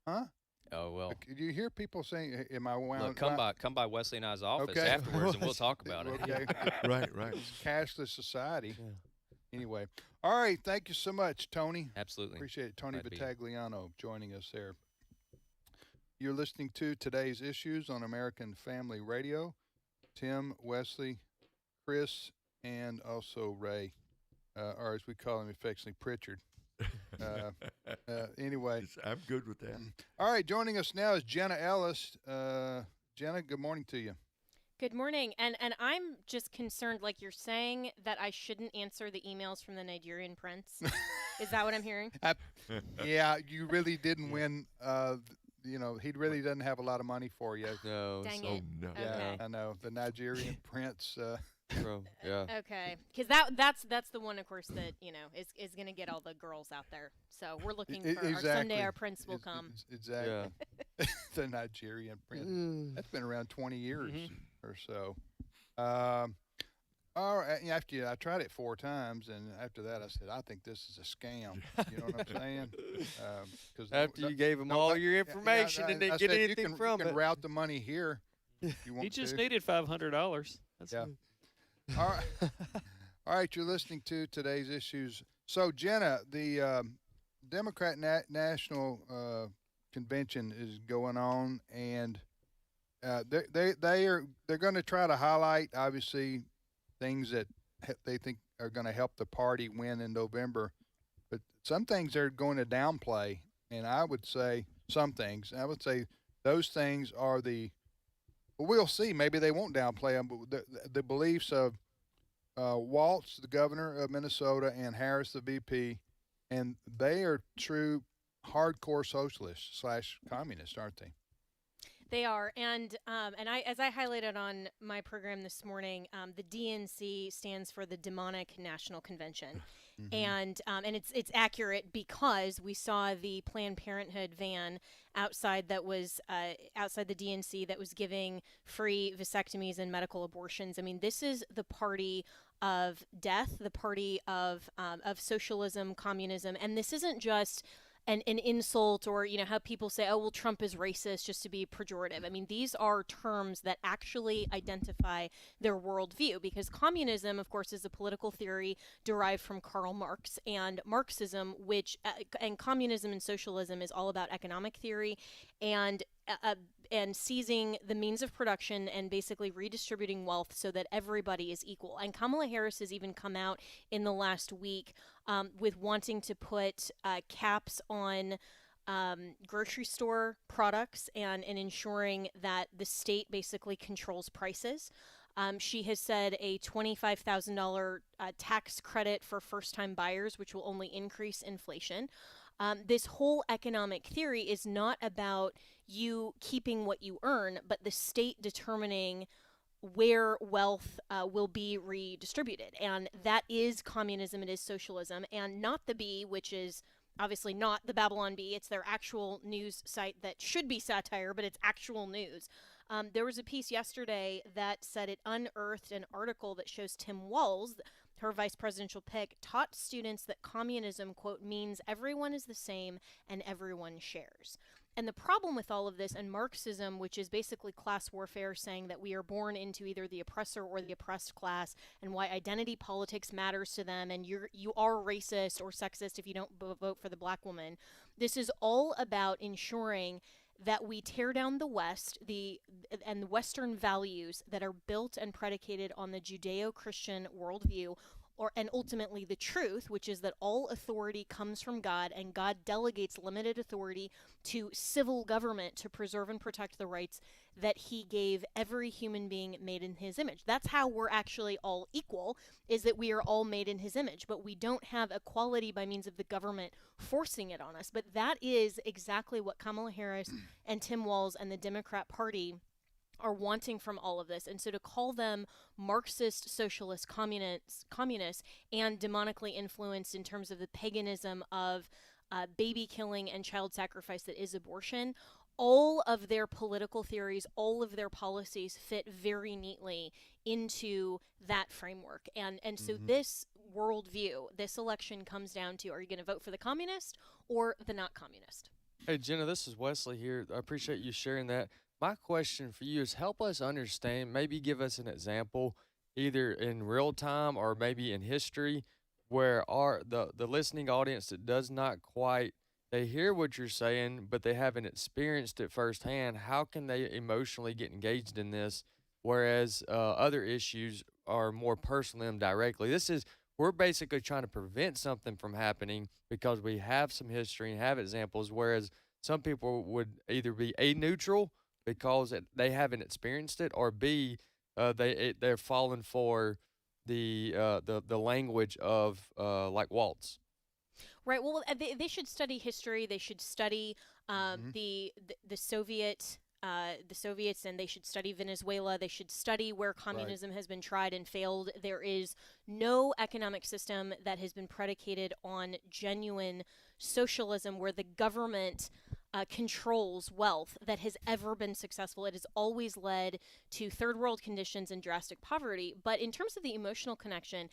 Huh? Oh well. You hear people saying, "Am I wound?" Look, come by Wesley and I's office Okay. afterwards, and we'll talk about it. Okay. Right. It's a cashless society. Anyway, all right. Thank you so much, Tony. Absolutely. Appreciate it. Tony Glad to be here. Battagliano joining us there. You're listening to Today's Issues on American Family Radio. Tim, Wesley, Chris, and also Ray, or as we call him affectionately, Pritchard. Anyway. I'm good with that. All right, joining us now is Jenna Ellis. Jenna, good morning to you. Good morning. And I'm just concerned, like you're saying, that I shouldn't answer the emails from the Nigerian prince. Is that what I'm hearing? Yeah, you really didn't win. He really doesn't have a lot of money for you. No. Dang Oh it. no. Yeah, Okay. I know. The Nigerian prince. Yeah. Okay. Because that's the one, of course, that, is going to get all the girls out there. So we're looking for someday our prince will come. Exactly. The Nigerian prince. That's been around 20 years or so. All right, I tried it 4 times, and after that, I said, I think this is a scam. You know what I'm saying? After you gave them all your information and didn't get anything from it. You can route the money here if you want He just to. needed $500. That's Yeah. All right. All right, you're listening to Today's Issues. So, Jenna, the Democrat National Convention is going on, and they're going to try to highlight, obviously, things that they think are going to help the party win in November. But some things they're going to downplay, and I would say some things. I would say those things are we'll see. Maybe they won't downplay them, but the beliefs of Waltz, the governor of Minnesota, and Harris, the VP, and they are true hardcore socialists / communists, aren't they? They are, and as I highlighted on my program this morning, the DNC stands for the Demonic National Convention, and it's accurate because we saw the Planned Parenthood van outside that was outside the DNC that was giving free vasectomies and medical abortions. I mean, this is the party of death, the party of socialism, communism, and this isn't just an insult or, how people say, oh, well, Trump is racist just to be pejorative. I mean, these are terms that actually identify their worldview because communism, of course, is a political theory derived from Karl Marx, and Marxism, and communism and socialism is all about economic theory and seizing the means of production and basically redistributing wealth so that everybody is equal. And Kamala Harris has even come out in the last week with wanting to put caps on grocery store products and ensuring that the state basically controls prices. She has said a $25,000 tax credit for first-time buyers, which will only increase inflation. This whole economic theory is not about you keeping what you earn, but the state determining where wealth will be redistributed. And that is communism, it is socialism, and not the Bee, which is obviously not the Babylon Bee. It's their actual news site that should be satire, but it's actual news. There was a piece yesterday that said it unearthed an article that shows Tim Walz, her vice presidential pick, taught students that communism, quote, means everyone is the same and everyone shares. And the problem with all of this, and Marxism, which is basically class warfare, saying that we are born into either the oppressor or the oppressed class, and why identity politics matters to them, and you are racist or sexist if you don't vote for the black woman. This is all about ensuring that we tear down the West, and the Western values that are built and predicated on the Judeo-Christian worldview, and ultimately the truth, which is that all authority comes from God, and God delegates limited authority to civil government to preserve and protect the rights that he gave every human being made in his image. That's how we're actually all equal, is that we are all made in his image, but we don't have equality by means of the government forcing it on us. But that is exactly what Kamala Harris and Tim Walz and the Democrat Party are wanting from all of this. And so to call them Marxist, socialist, communists, and demonically influenced in terms of the paganism of baby killing and child sacrifice that is abortion, all of their political theories, all of their policies fit very neatly into that framework. And so this worldview, this election comes down to, are you going to vote for the communist or the not communist? Hey, Jenna, this is Wesley here. I appreciate you sharing that. My question for you is help us understand, maybe give us an example, either in real time or maybe in history, where the listening audience that does not quite, they hear what you're saying, but they haven't experienced it firsthand. How can they emotionally get engaged in this, whereas other issues are more personal to them directly? We're basically trying to prevent something from happening because we have some history and have examples, whereas some people would either be A, neutral because they haven't experienced it, or B, they're falling for the language of like Waltz. Right. Well, they should study history. They should study the Soviets, and they should study Venezuela. They should study where communism has been tried and failed. There is no economic system that has been predicated on genuine socialism where the government controls wealth that has ever been successful. It has always led to third world conditions and drastic poverty. But in terms of the emotional connection,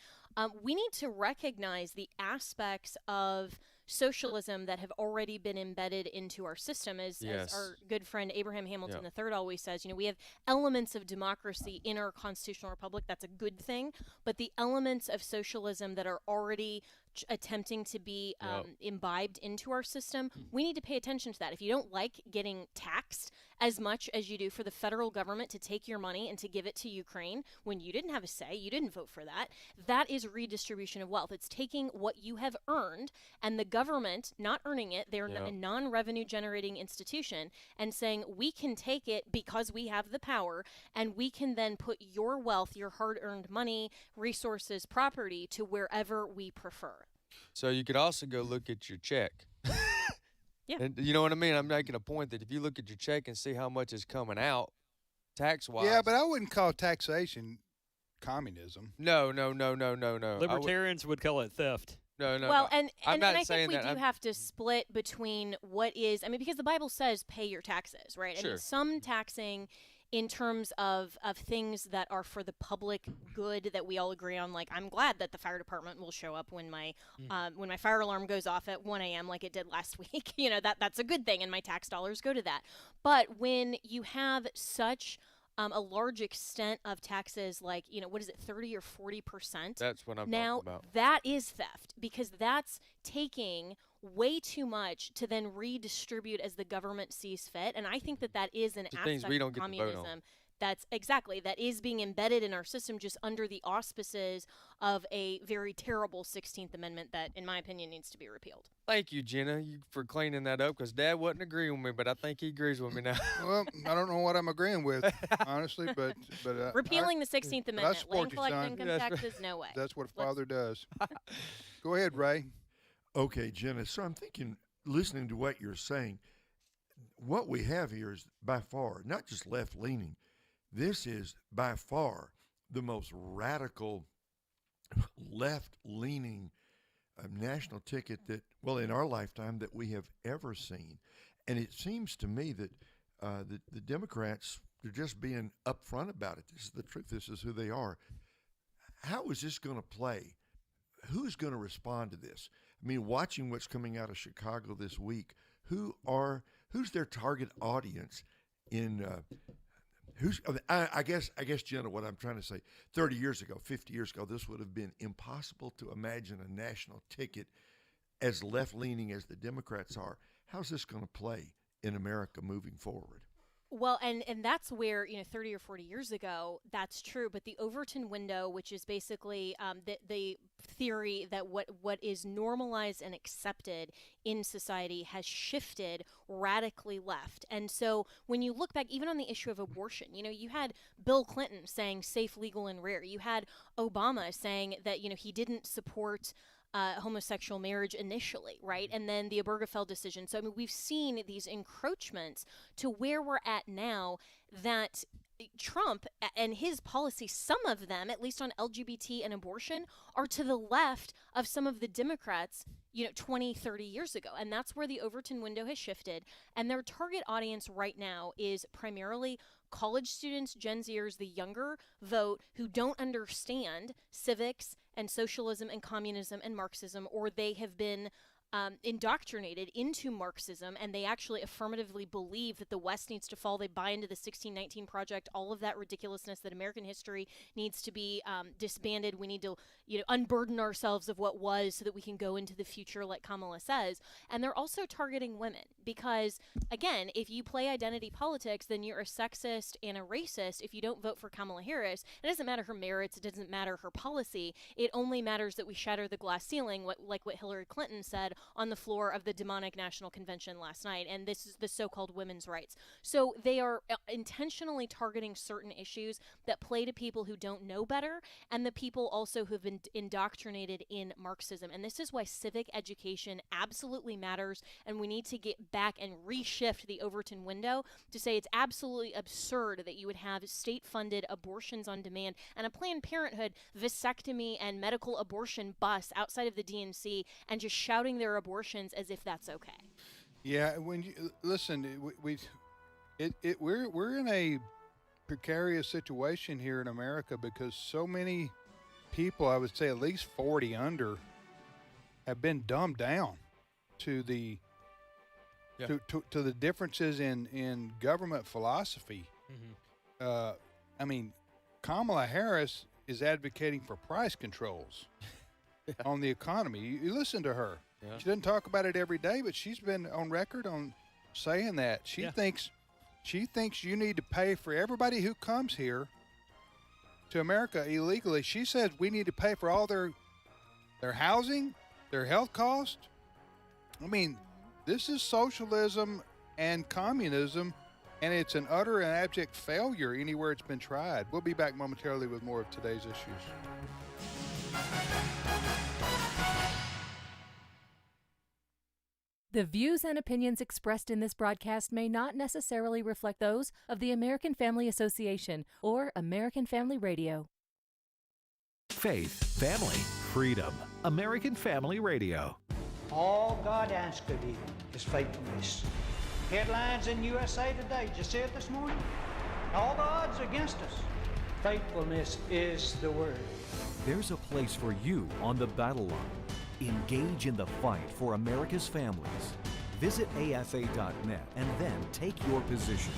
we need to recognize the aspects of socialism that have already been embedded into our system. As our good friend Abraham Hamilton III always says, we have elements of democracy in our constitutional republic. That's a good thing. But the elements of socialism that are already attempting to be imbibed into our system, we need to pay attention to that. If you don't like getting taxed as much as you do for the federal government to take your money and to give it to Ukraine when you didn't have a say, you didn't vote for that, that is redistribution of wealth. It's taking what you have earned and the government not earning it, they're a non-revenue generating institution, and saying we can take it because we have the power, and we can then put your wealth, your hard-earned money, resources, property to wherever we prefer. So you could also go look at your check. Yeah. And you know what I mean? I'm making a point that if you look at your check and see how much is coming out tax-wise. Yeah, but I wouldn't call taxation communism. No. Libertarians would call it theft. No. Well, and I'm not I saying think we that. do have to split between what is, because the Bible says pay your taxes, right? Sure. Some taxing in terms of things that are for the public good that we all agree on. Like, I'm glad that the fire department will show up when my fire alarm goes off at 1 a.m. like it did last week. That's a good thing, and my tax dollars go to that. But when you have such a large extent of taxes, like, 30 or 40%? That's what I'm now, talking about. That is theft, because that's taking way too much to then redistribute as the government sees fit. And I think that is an aspect we don't of get to vote communism. on. That is being embedded in our system just under the auspices of a very terrible 16th Amendment that, in my opinion, needs to be repealed. Thank you, Jenna, for cleaning that up, because Dad wasn't agreeing with me, but I think he agrees with me now. Well, I don't know what I'm agreeing with, honestly, but repealing the 16th Amendment, support land you, collecting son. income taxes, no way. That's what Father does. Go ahead, Ray. Okay, Jenna. So I'm thinking, listening to what you're saying, what we have here is by far not just left-leaning. This is by far the most radical left-leaning national ticket that, in our lifetime, that we have ever seen. And it seems to me that the Democrats, they're just being upfront about it. This is the truth. This is who they are. How is this going to play? Who's going to respond to this? Watching what's coming out of Chicago this week, who's their target audience in I guess, Jenna, what I'm trying to say, 30 years ago, 50 years ago, this would have been impossible to imagine a national ticket as left-leaning as the Democrats are. How's this going to play in America moving forward. Well, and that's where, 30 or 40 years ago, that's true. But the Overton window, which is basically the theory that what is normalized and accepted in society has shifted radically left. And so when you look back, even on the issue of abortion, you had Bill Clinton saying safe, legal, and rare. You had Obama saying that, he didn't support homosexual marriage initially, right? And then the Obergefell decision. So, we've seen these encroachments to where we're at now that Trump and his policy, some of them, at least on LGBT and abortion, are to the left of some of the Democrats, 20, 30 years ago. And that's where the Overton window has shifted. And their target audience right now is primarily college students, Gen Zers, the younger vote, who don't understand civics and socialism and communism and Marxism, or they have been indoctrinated into Marxism, and they actually affirmatively believe that the West needs to fall. They buy into the 1619 Project, all of that ridiculousness that American history needs to be disbanded. We need to, unburden ourselves of what was so that we can go into the future, like Kamala says. And they're also targeting women because, again, if you play identity politics, then you're a sexist and a racist if you don't vote for Kamala Harris. It doesn't matter her merits. It doesn't matter her policy. It only matters that we shatter the glass ceiling, like what Hillary Clinton said on the floor of the demonic National Convention last night, and this is the so-called women's rights. So they are intentionally targeting certain issues that play to people who don't know better, and the people also who've been indoctrinated in Marxism. And this is why civic education absolutely matters, and we need to get back and reshift the Overton window to say it's absolutely absurd that you would have state-funded abortions on demand and a Planned Parenthood vasectomy and medical abortion bus outside of the DNC and just shouting their abortions as if that's okay. Yeah, when you listen, we're in a precarious situation here in America because so many people, I would say at least 40 under, have been dumbed down to the to the differences in government philosophy. Kamala Harris is advocating for price controls on the economy. You listen to her. Yeah. She doesn't talk about it every day, but she's been on record on saying that. She thinks you need to pay for everybody who comes here to America illegally. She says we need to pay for all their housing, their health costs. This is socialism and communism, and it's an utter and abject failure anywhere it's been tried. We'll be back momentarily with more of today's issues. The views and opinions expressed in this broadcast may not necessarily reflect those of the American Family Association or American Family Radio. Faith, family, freedom. American Family Radio. All God asks of you is faithfulness. Headlines in USA Today. Did you see it this morning? All the odds against us. Faithfulness is the word. There's a place for you on the battle line. Engage in the fight for America's families. Visit AFA.net and then take your position.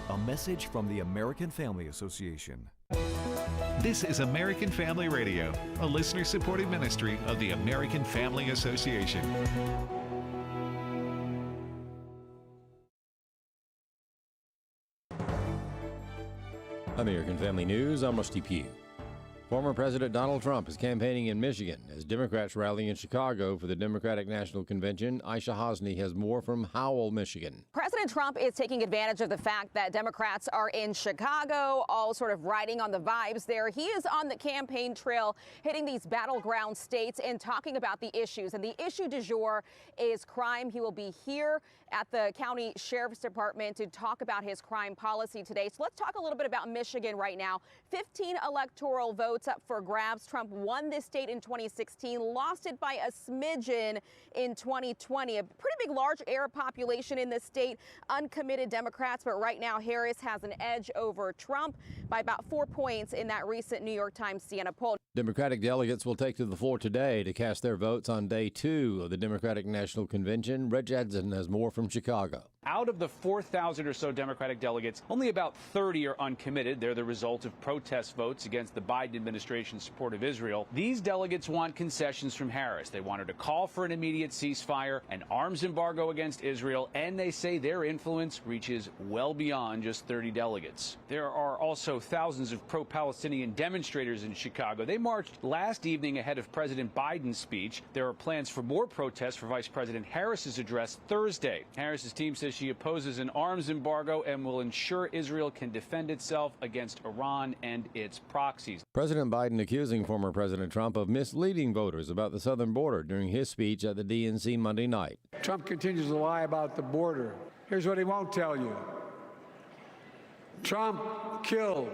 A message from the American Family Association. This is American Family Radio, a listener-supported ministry of the American Family Association. American Family News, I'm Rusty Pugh. Former President Donald Trump is campaigning in Michigan as Democrats rally in Chicago for the Democratic National Convention. Aisha Hosny has more from Howell, Michigan. President Trump is taking advantage of the fact that Democrats are in Chicago, all sort of riding on the vibes there. He is on the campaign trail, hitting these battleground states and talking about the issues. And the issue du jour is crime. He will be here at the county sheriff's department to talk about his crime policy today. So let's talk a little bit about Michigan right now. 15 electoral votes up for grabs. Trump won this state in 2016, lost it by a smidgen in 2020. A pretty big, large Arab population in this state, uncommitted Democrats, but right now Harris has an edge over Trump by about 4 points in that recent New York Times Siena poll. Democratic delegates will take to the floor today to cast their votes on day 2 of the Democratic National Convention. Reg Edson has more from Chicago. Out of the 4,000 or so Democratic delegates, only about 30 are uncommitted. They're the result of protest votes against the Biden administration's support of Israel. These delegates want concessions from Harris. They want her to call for an immediate ceasefire, an arms embargo against Israel, and they say their influence reaches well beyond just 30 delegates. There are also thousands of pro-Palestinian demonstrators in Chicago. They marched last evening ahead of President Biden's speech. There are plans for more protests for Vice President Harris's address Thursday. Harris's team says she opposes an arms embargo and will ensure Israel can defend itself against Iran and its proxies. President Biden accusing former President Trump of misleading voters about the southern border during his speech at the DNC Monday night. Trump continues to lie about the border. Here's what he won't tell you. Trump killed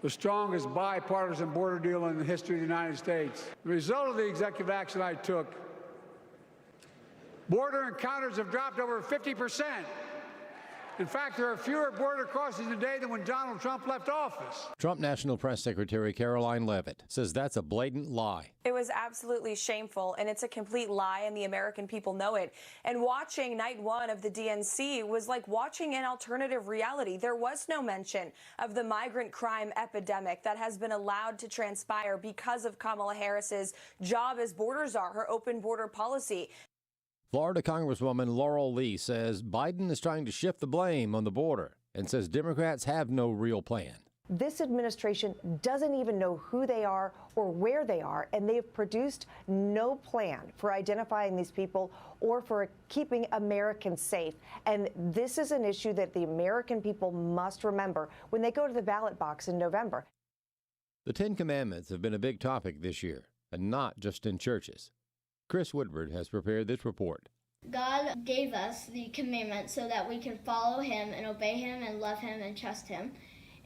the strongest bipartisan border deal in the history of the United States. The result of the executive action I took, border encounters have dropped over 50%. In fact, there are fewer border crossings today than when Donald Trump left office. Trump National Press Secretary Caroline Leavitt says that's a blatant lie. It was absolutely shameful, and it's a complete lie, and the American people know it. And watching night one of the DNC was like watching an alternative reality. There was no mention of the migrant crime epidemic that has been allowed to transpire because of Kamala Harris's job as border czar, her open border policy. Florida Congresswoman Laurel Lee says Biden is trying to shift the blame on the border and says Democrats have no real plan. This administration doesn't even know who they are or where they are, and they have produced no plan for identifying these people or for keeping Americans safe. And this is an issue that the American people must remember when they go to the ballot box in November. The Ten Commandments have been a big topic this year, and not just in churches. Chris Woodward has prepared this report. God gave us the commandments so that we can follow him and obey him and love him and trust him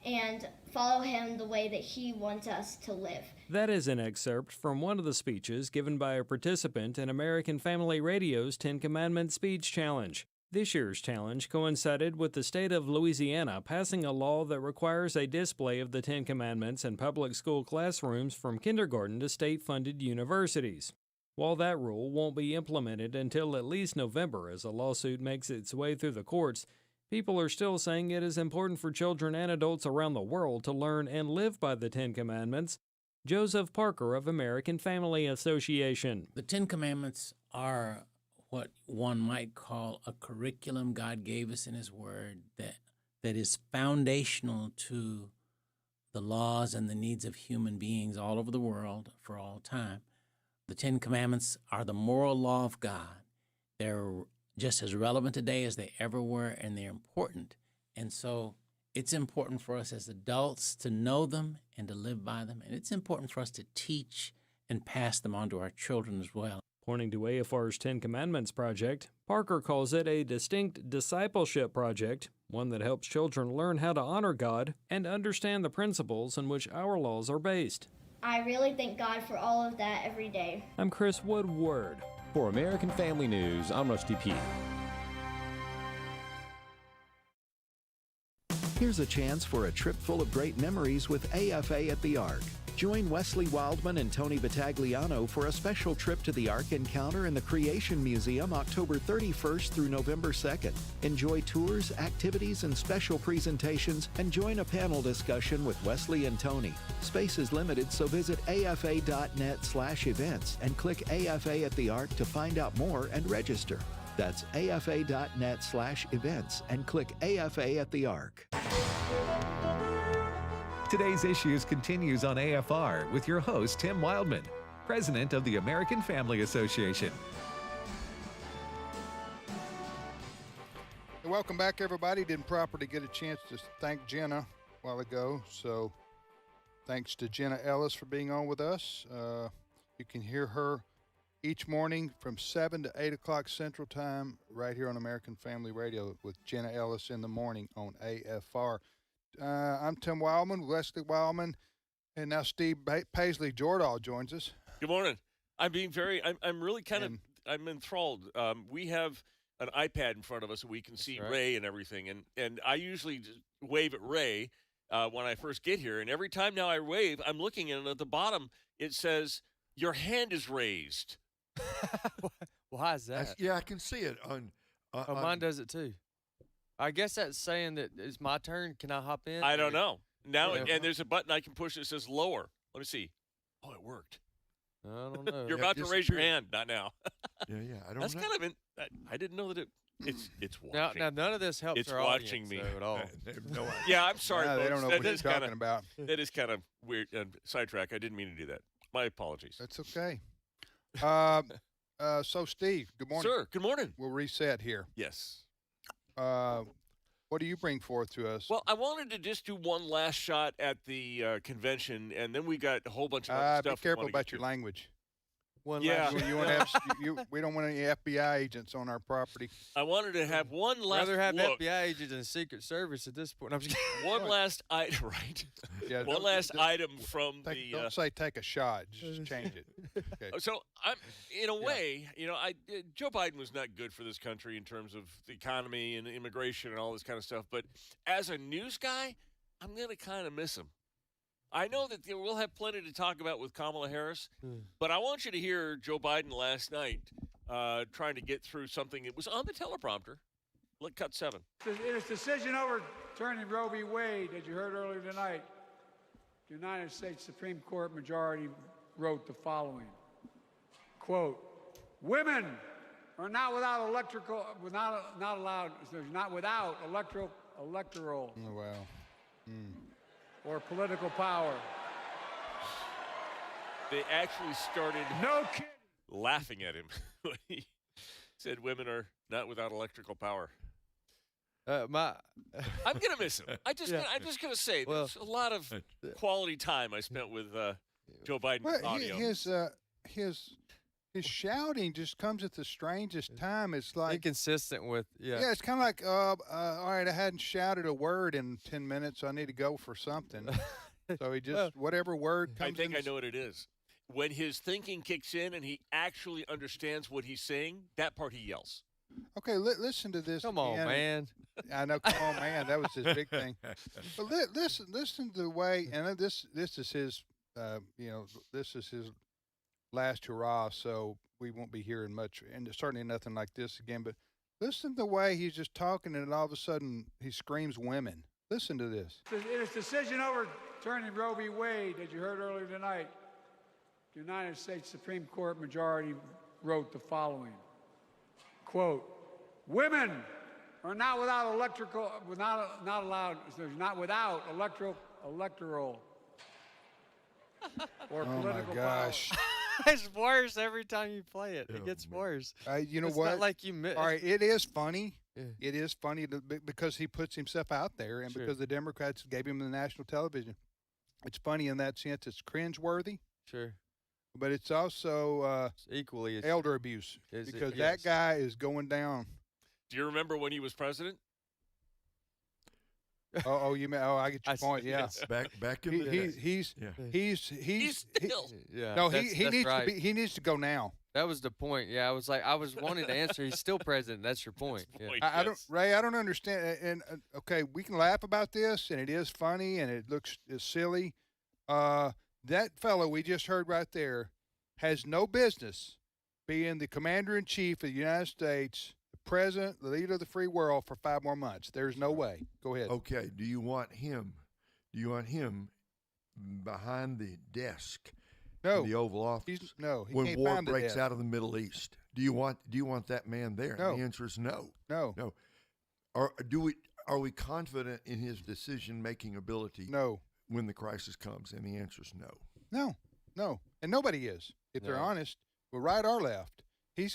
and follow him the way that he wants us to live. That is an excerpt from one of the speeches given by a participant in American Family Radio's 10 Commandments Speech Challenge. This year's challenge coincided with the state of Louisiana passing a law that requires a display of the 10 Commandments in public school classrooms from kindergarten to state-funded universities. While that rule won't be implemented until at least November as a lawsuit makes its way through the courts, people are still saying it is important for children and adults around the world to learn and live by the 10 Commandments. Joseph Parker of American Family Association. The 10 Commandments are what one might call a curriculum God gave us in his word that is foundational to the laws and the needs of human beings all over the world for all time. The 10 Commandments are the moral law of God. They're just as relevant today as they ever were, and they're important. And so it's important for us as adults to know them and to live by them, and it's important for us to teach and pass them on to our children as well. Pointing to AFR's 10 Commandments Project, Parker calls it a distinct discipleship project, one that helps children learn how to honor God and understand the principles in which our laws are based. I really thank God for all of that every day. I'm Chris Woodward. For American Family News, I'm Rusty Pugh. Here's a chance for a trip full of great memories with AFA at the Ark. Join Wesley Wildman and Tony Battagliano for a special trip to the Ark Encounter in the Creation Museum October 31st through November 2nd. Enjoy tours, activities, and special presentations, and join a panel discussion with Wesley and Tony. Space is limited, so visit afa.net/events and click AFA at the Ark to find out more and register. That's afa.net/events and click AFA at the Ark. Today's Issues continues on AFR with your host, Tim Wildman, president of the American Family Association. And welcome back, everybody. Didn't properly get a chance to thank Jenna a while ago, so thanks to Jenna Ellis for being on with us. You can hear her each morning from 7 to 8 o'clock Central Time right here on American Family Radio with Jenna Ellis in the morning on AFR. I'm Tim Wildman, Wesley Wildman, and now Steve Paisley Jordahl joins us. Good morning. I'm really I'm enthralled. We have an iPad in front of us so we can see Ray and everything, and I usually just wave at Ray when I first get here, and every time now I wave, I'm looking at it at the bottom. It says your hand is raised. Why is that? I can see it Oh, mine does it too. I guess that's saying that it's my turn. Can I hop in? I don't know. Now, Yeah. and there's a button I can push that says lower. Let me see. Oh, it worked. I don't know. You're about to raise your hand, not now. Yeah, I don't That's know. kind of I didn't know that it's Now, watching. now, none of this helps It's our watching audience, me though, at all. They have no idea. Yeah, I'm sorry, Yeah, they folks. don't know That what you're is kinda- talking about. That is kind of weird. Sidetrack. I didn't mean to do that. My apologies. That's okay. So, Steve, good morning. Sir, good morning. We'll reset here. Yes. What do you bring forth to us? Well, I wanted to just do one last shot at the convention, and then we got a whole bunch of other stuff. Be careful we wanna about get your to. language. Yeah. You want to have, we don't want any FBI agents on our property. I wanted to have one last Rather have look. FBI agents than Secret Service at this point. I'm just kidding. One last item, right? Yeah, one last item from Don't say take a shot. Just change it. Okay. So I'm, in a way, Joe Biden was not good for this country in terms of the economy and immigration and all this kind of stuff. But as a news guy, I'm gonna kind of miss him. I know that we'll have plenty to talk about with Kamala Harris, but I want you to hear Joe Biden last night trying to get through something that was on the teleprompter. Look, cut 7. In its decision overturning Roe v. Wade, as you heard earlier tonight, the United States Supreme Court majority wrote the following, quote, women are not without electoral Oh, wow. or political power. They actually started laughing at him when he said women are not without electrical power. I'm gonna miss him. I'm just gonna say there's a lot of quality time I spent with Joe Biden's Well, audio. his shouting just comes at the strangest time. It's like inconsistent with Yeah, it's kind of like, all right, I hadn't shouted a word in 10 minutes, so I need to go for something. So he just, whatever word comes I think in. I know what it is. When his thinking kicks in and he actually understands what he's saying, that part he yells. Okay, listen to this. Come on, again. man. I know, come on, man. That was his big thing. But listen to the way, and this is his, this is his last hurrah, so we won't be hearing much, and certainly nothing like this again. But listen to the way he's just talking, and all of a sudden he screams women. Listen to this. In its decision overturning Roe v. Wade, as you heard earlier tonight, the United States Supreme Court majority wrote the following, quote, women are not without electoral or political gosh. power. It's worse every time you play it. It gets worse. You know It's what? not like you miss. All right, it is funny. Yeah. It is funny because he puts himself out there, and because the Democrats gave him the national television. It's funny in that sense. It's cringeworthy. Sure. But it's also equally elder abuse because that yes. guy is going down. Do you remember when he was president? You mean? Oh, I get your point. Yeah, back in the day. He's still. Yeah. No, that's he needs right. to be. He needs to go now. That was the point. Yeah, I was wanting to answer. He's still president. That's your point. Yeah. I don't, Ray. I don't understand. And okay, we can laugh about this, and it is funny, and it looks silly. That fellow we just heard right there has no business being the commander-in-chief of the United States, the president, the leader of the free world for 5 more months. There's no way. Go ahead. Okay. Do you want him behind the desk? No. In the Oval Office. He when can't war find the breaks desk. out of the Middle East. Do you want that man there? No. The answer is no. No. No. Are we confident in his decision-making ability? No. When the crisis comes, and the answer is no. No, and nobody is. If they're honest, well, right or left, he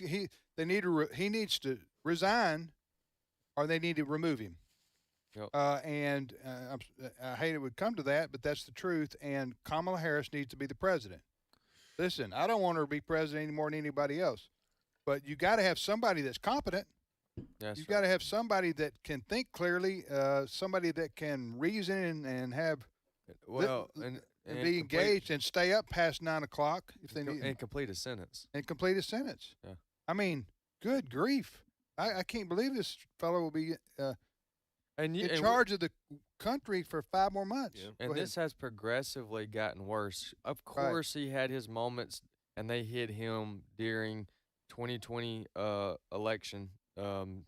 needs to resign, or they need to remove him. Yep. I hate it would come to that, but that's the truth. And Kamala Harris needs to be the president. Listen, I don't want her to be president any more than anybody else, but you got to have somebody that's competent. You got to have somebody that can think clearly, somebody that can reason and have and be engaged and stay up past 9 o'clock if they need and complete a sentence. Yeah. I mean, good grief! I can't believe this fellow will be in charge of the country for 5 more months. Yeah. And this has progressively gotten worse. Of course, he had his moments, and they hit him during 2020 election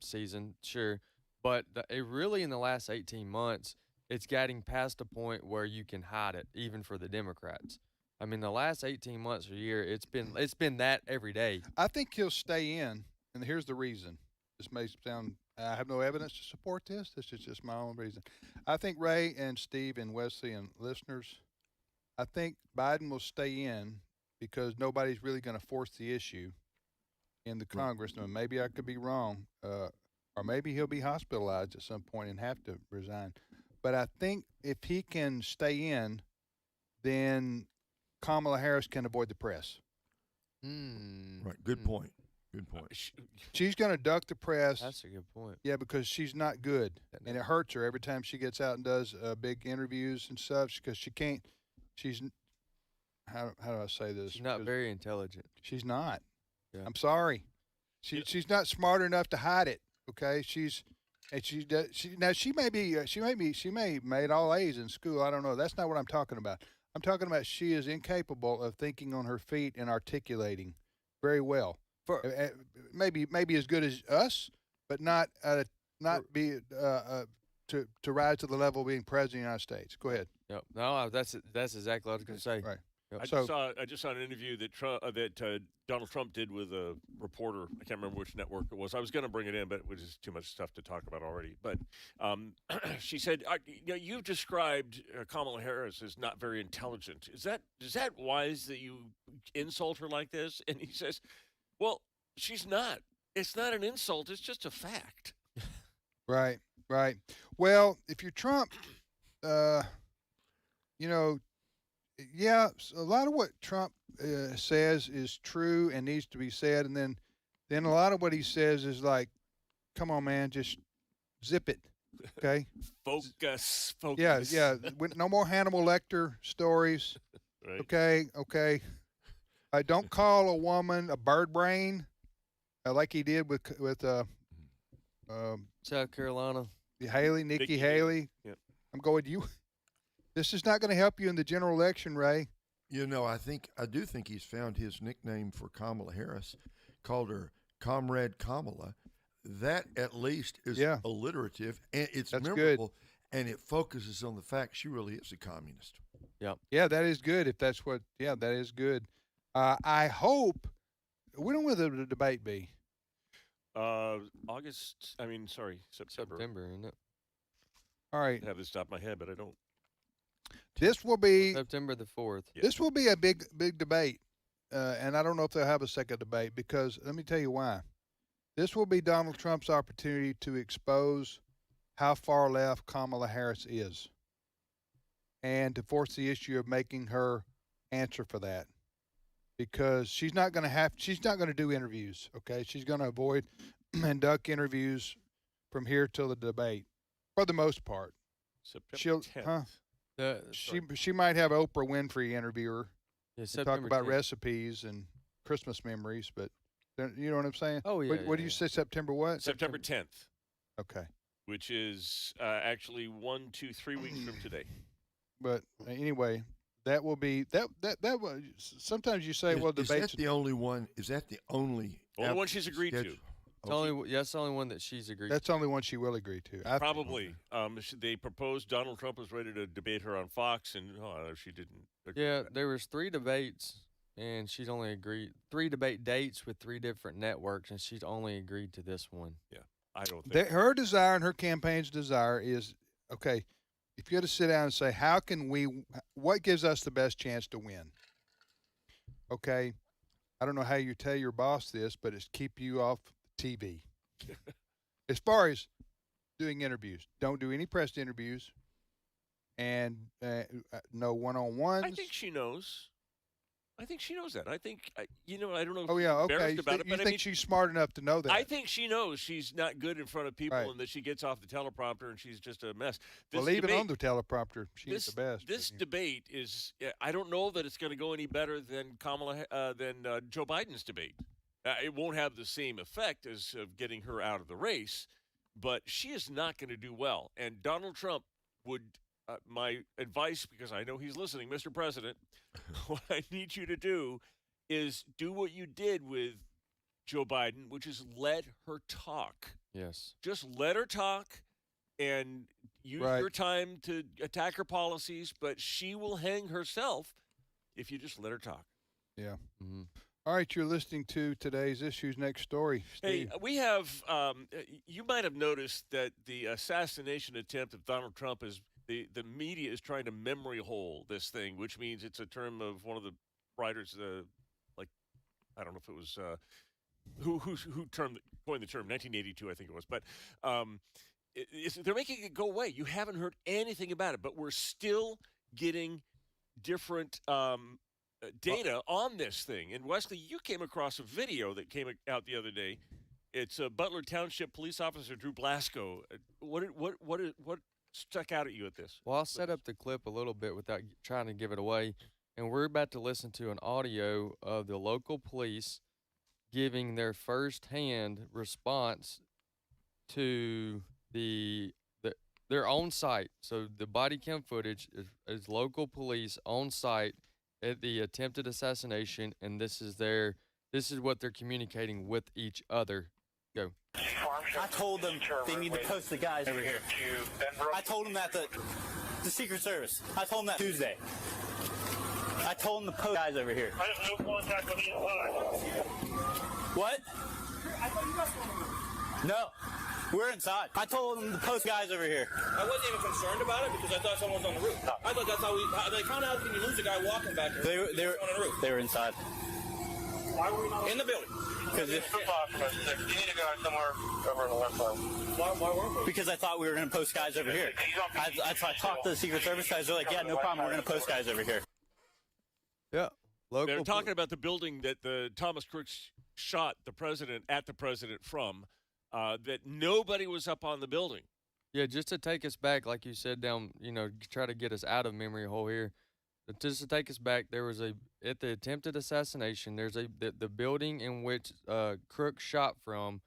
season, sure, but it really in the last 18 months, it's getting past a point where you can hide it, even for the Democrats. I mean, the last 18 months or year, it's been that every day. I think he'll stay in, and here's the reason. This may sound, I have no evidence to support this. This is just my own reason. I think Ray and Steve and Wesley and listeners, I think Biden will stay in because nobody's really going to force the issue in the Congress. Now, maybe I could be wrong, or maybe he'll be hospitalized at some point and have to resign. But I think if he can stay in, then Kamala Harris can avoid the press. Right. Good point. Good point. She's going to duck the press. That's a good point. Yeah, because she's not good, and it hurts her every time she gets out and does big interviews and such. Because she can't. She's how do I say this? She's not very intelligent. She's not. Yeah. I'm sorry. She's not smart enough to hide it. Okay, she may made all A's in school. I don't know. That's not what I'm talking about. I'm talking about she is incapable of thinking on her feet and articulating very well. Maybe as good as us, but not be to rise to the level of being president of the United States. Go ahead. Yep. No, that's exactly what I was going to say. Right. Yep. I just saw an interview that Donald Trump did with a reporter. I can't remember which network it was. I was going to bring it in, but it was just too much stuff to talk about already. But she said, "You've described Kamala Harris as not very intelligent. Is that wise that you insult her like this?" And he says, "Well, she's not. It's not an insult. It's just a fact." Right. Well, if you're Trump, yeah, a lot of what Trump says is true and needs to be said, and then a lot of what he says is like, "Come on, man, just zip it." Okay. Focus. Yeah. No more Hannibal Lecter stories. Right. Okay. Don't call a woman a bird brain, like he did with South Carolina. Nikki Haley. Yep. I'm going, this is not going to help you in the general election, Ray. I do think he's found his nickname for Kamala Harris, called her Comrade Kamala. That at least is alliterative, and it's memorable, and it focuses on the fact she really is a communist. Yep. Yeah, that is good. If that's what, that is good. I hope. When will the debate be? September. September, isn't it? All right. I have this top of my head, but I don't. This will be September the 4th. This will be a big debate, and I don't know if they'll have a second debate because let me tell you why. This will be Donald Trump's opportunity to expose how far left Kamala Harris is, and to force the issue of making her answer for that, because she's not going to do interviews. Okay, she's going to avoid and duck interviews from here till the debate, for the most part. September 10th. She might have Oprah Winfrey interview her to talk about 10th. recipes and Christmas memories, but you know what I'm saying? Oh, yeah. What do you say, September what? September 10th. Okay. Which is actually 3 weeks from today. But anyway, that will be that. Sometimes you say, well, Is debates. that the only one? Is that the only one she's agreed to? It's that's the only one that she's agreed That's the only one she will agree to. Probably. They proposed Donald Trump was ready to debate her on Fox, and she didn't. Yeah, there was 3 debates, and she's only agreed 3 debate dates with 3 different networks, and she's only agreed to this one. Yeah, I don't think Her desire and her campaign's desire is, okay, if you had to sit down and say, what gives us the best chance to win? Okay, I don't know how you tell your boss this, but it's keep you off TV. As far as doing interviews, don't do any press interviews, and no one-on-ones. I think she knows. I think she knows that. I think, I don't know if Oh, yeah, she's okay. embarrassed about it, You but think she's smart enough to know that? I think she knows she's not good in front of people, Right. and that she gets off the teleprompter and she's just a mess. Well, even on the teleprompter, she's the best. This debate is, I don't know that it's going to go any better than Joe Biden's debate. It won't have the same effect as getting her out of the race, but she is not going to do well. And Donald Trump would, my advice, because I know he's listening, Mr. President, what I need you to do is do what you did with Joe Biden, which is let her talk. Yes. Just let her talk and use your time to attack her policies, but she will hang herself if you just let her talk. Yeah. Mm-hmm. All right, you're listening to today's Issues. Next story, Steve. Hey, we have, you might have noticed that the assassination attempt of Donald Trump is, the media is trying to memory hole this thing, which means it's a term of one of the writers, like, I don't know if it was, who coined the term, 1982, I think it was. But they're making it go away. You haven't heard anything about it, but we're still getting different data on this thing. And Wesley, you came across a video that came out the other day. It's Butler Township Police Officer Drew Blasco. What stuck out at you at this? Well, I'll set up the clip a little bit without trying to give it away. And we're about to listen to an audio of the local police giving their first-hand response to their own site. So the body cam footage is local police on site at the attempted assassination, and this is what they're communicating with each other. Go. I told them they need to post the guys over here. I told them that the Secret Service. I told them that Tuesday. I told them to post guys over here. I have no contact with the inside. What? I thought you guys were. No. We're inside. I told them to post guys over here. I wasn't even concerned about it because I thought someone was on the roof. I thought that's how they found out. Can you lose a guy walking back there? They were on the roof. They were inside. Why were we not in the building? Because you need a guy somewhere over on the left side. Why weren't we? Because I thought we were going to post guys over here. I talked to the Secret Service guys. They're like, yeah, no problem. We're going to post guys over here. Yeah. They're talking about the building that the Thomas Crooks shot the president from. That nobody was up on the building. Yeah, just to take us back, like you said, down, try to get us out of memory hole here. But just to take us back, there was at the attempted assassination, there's the building in which Crook shot from.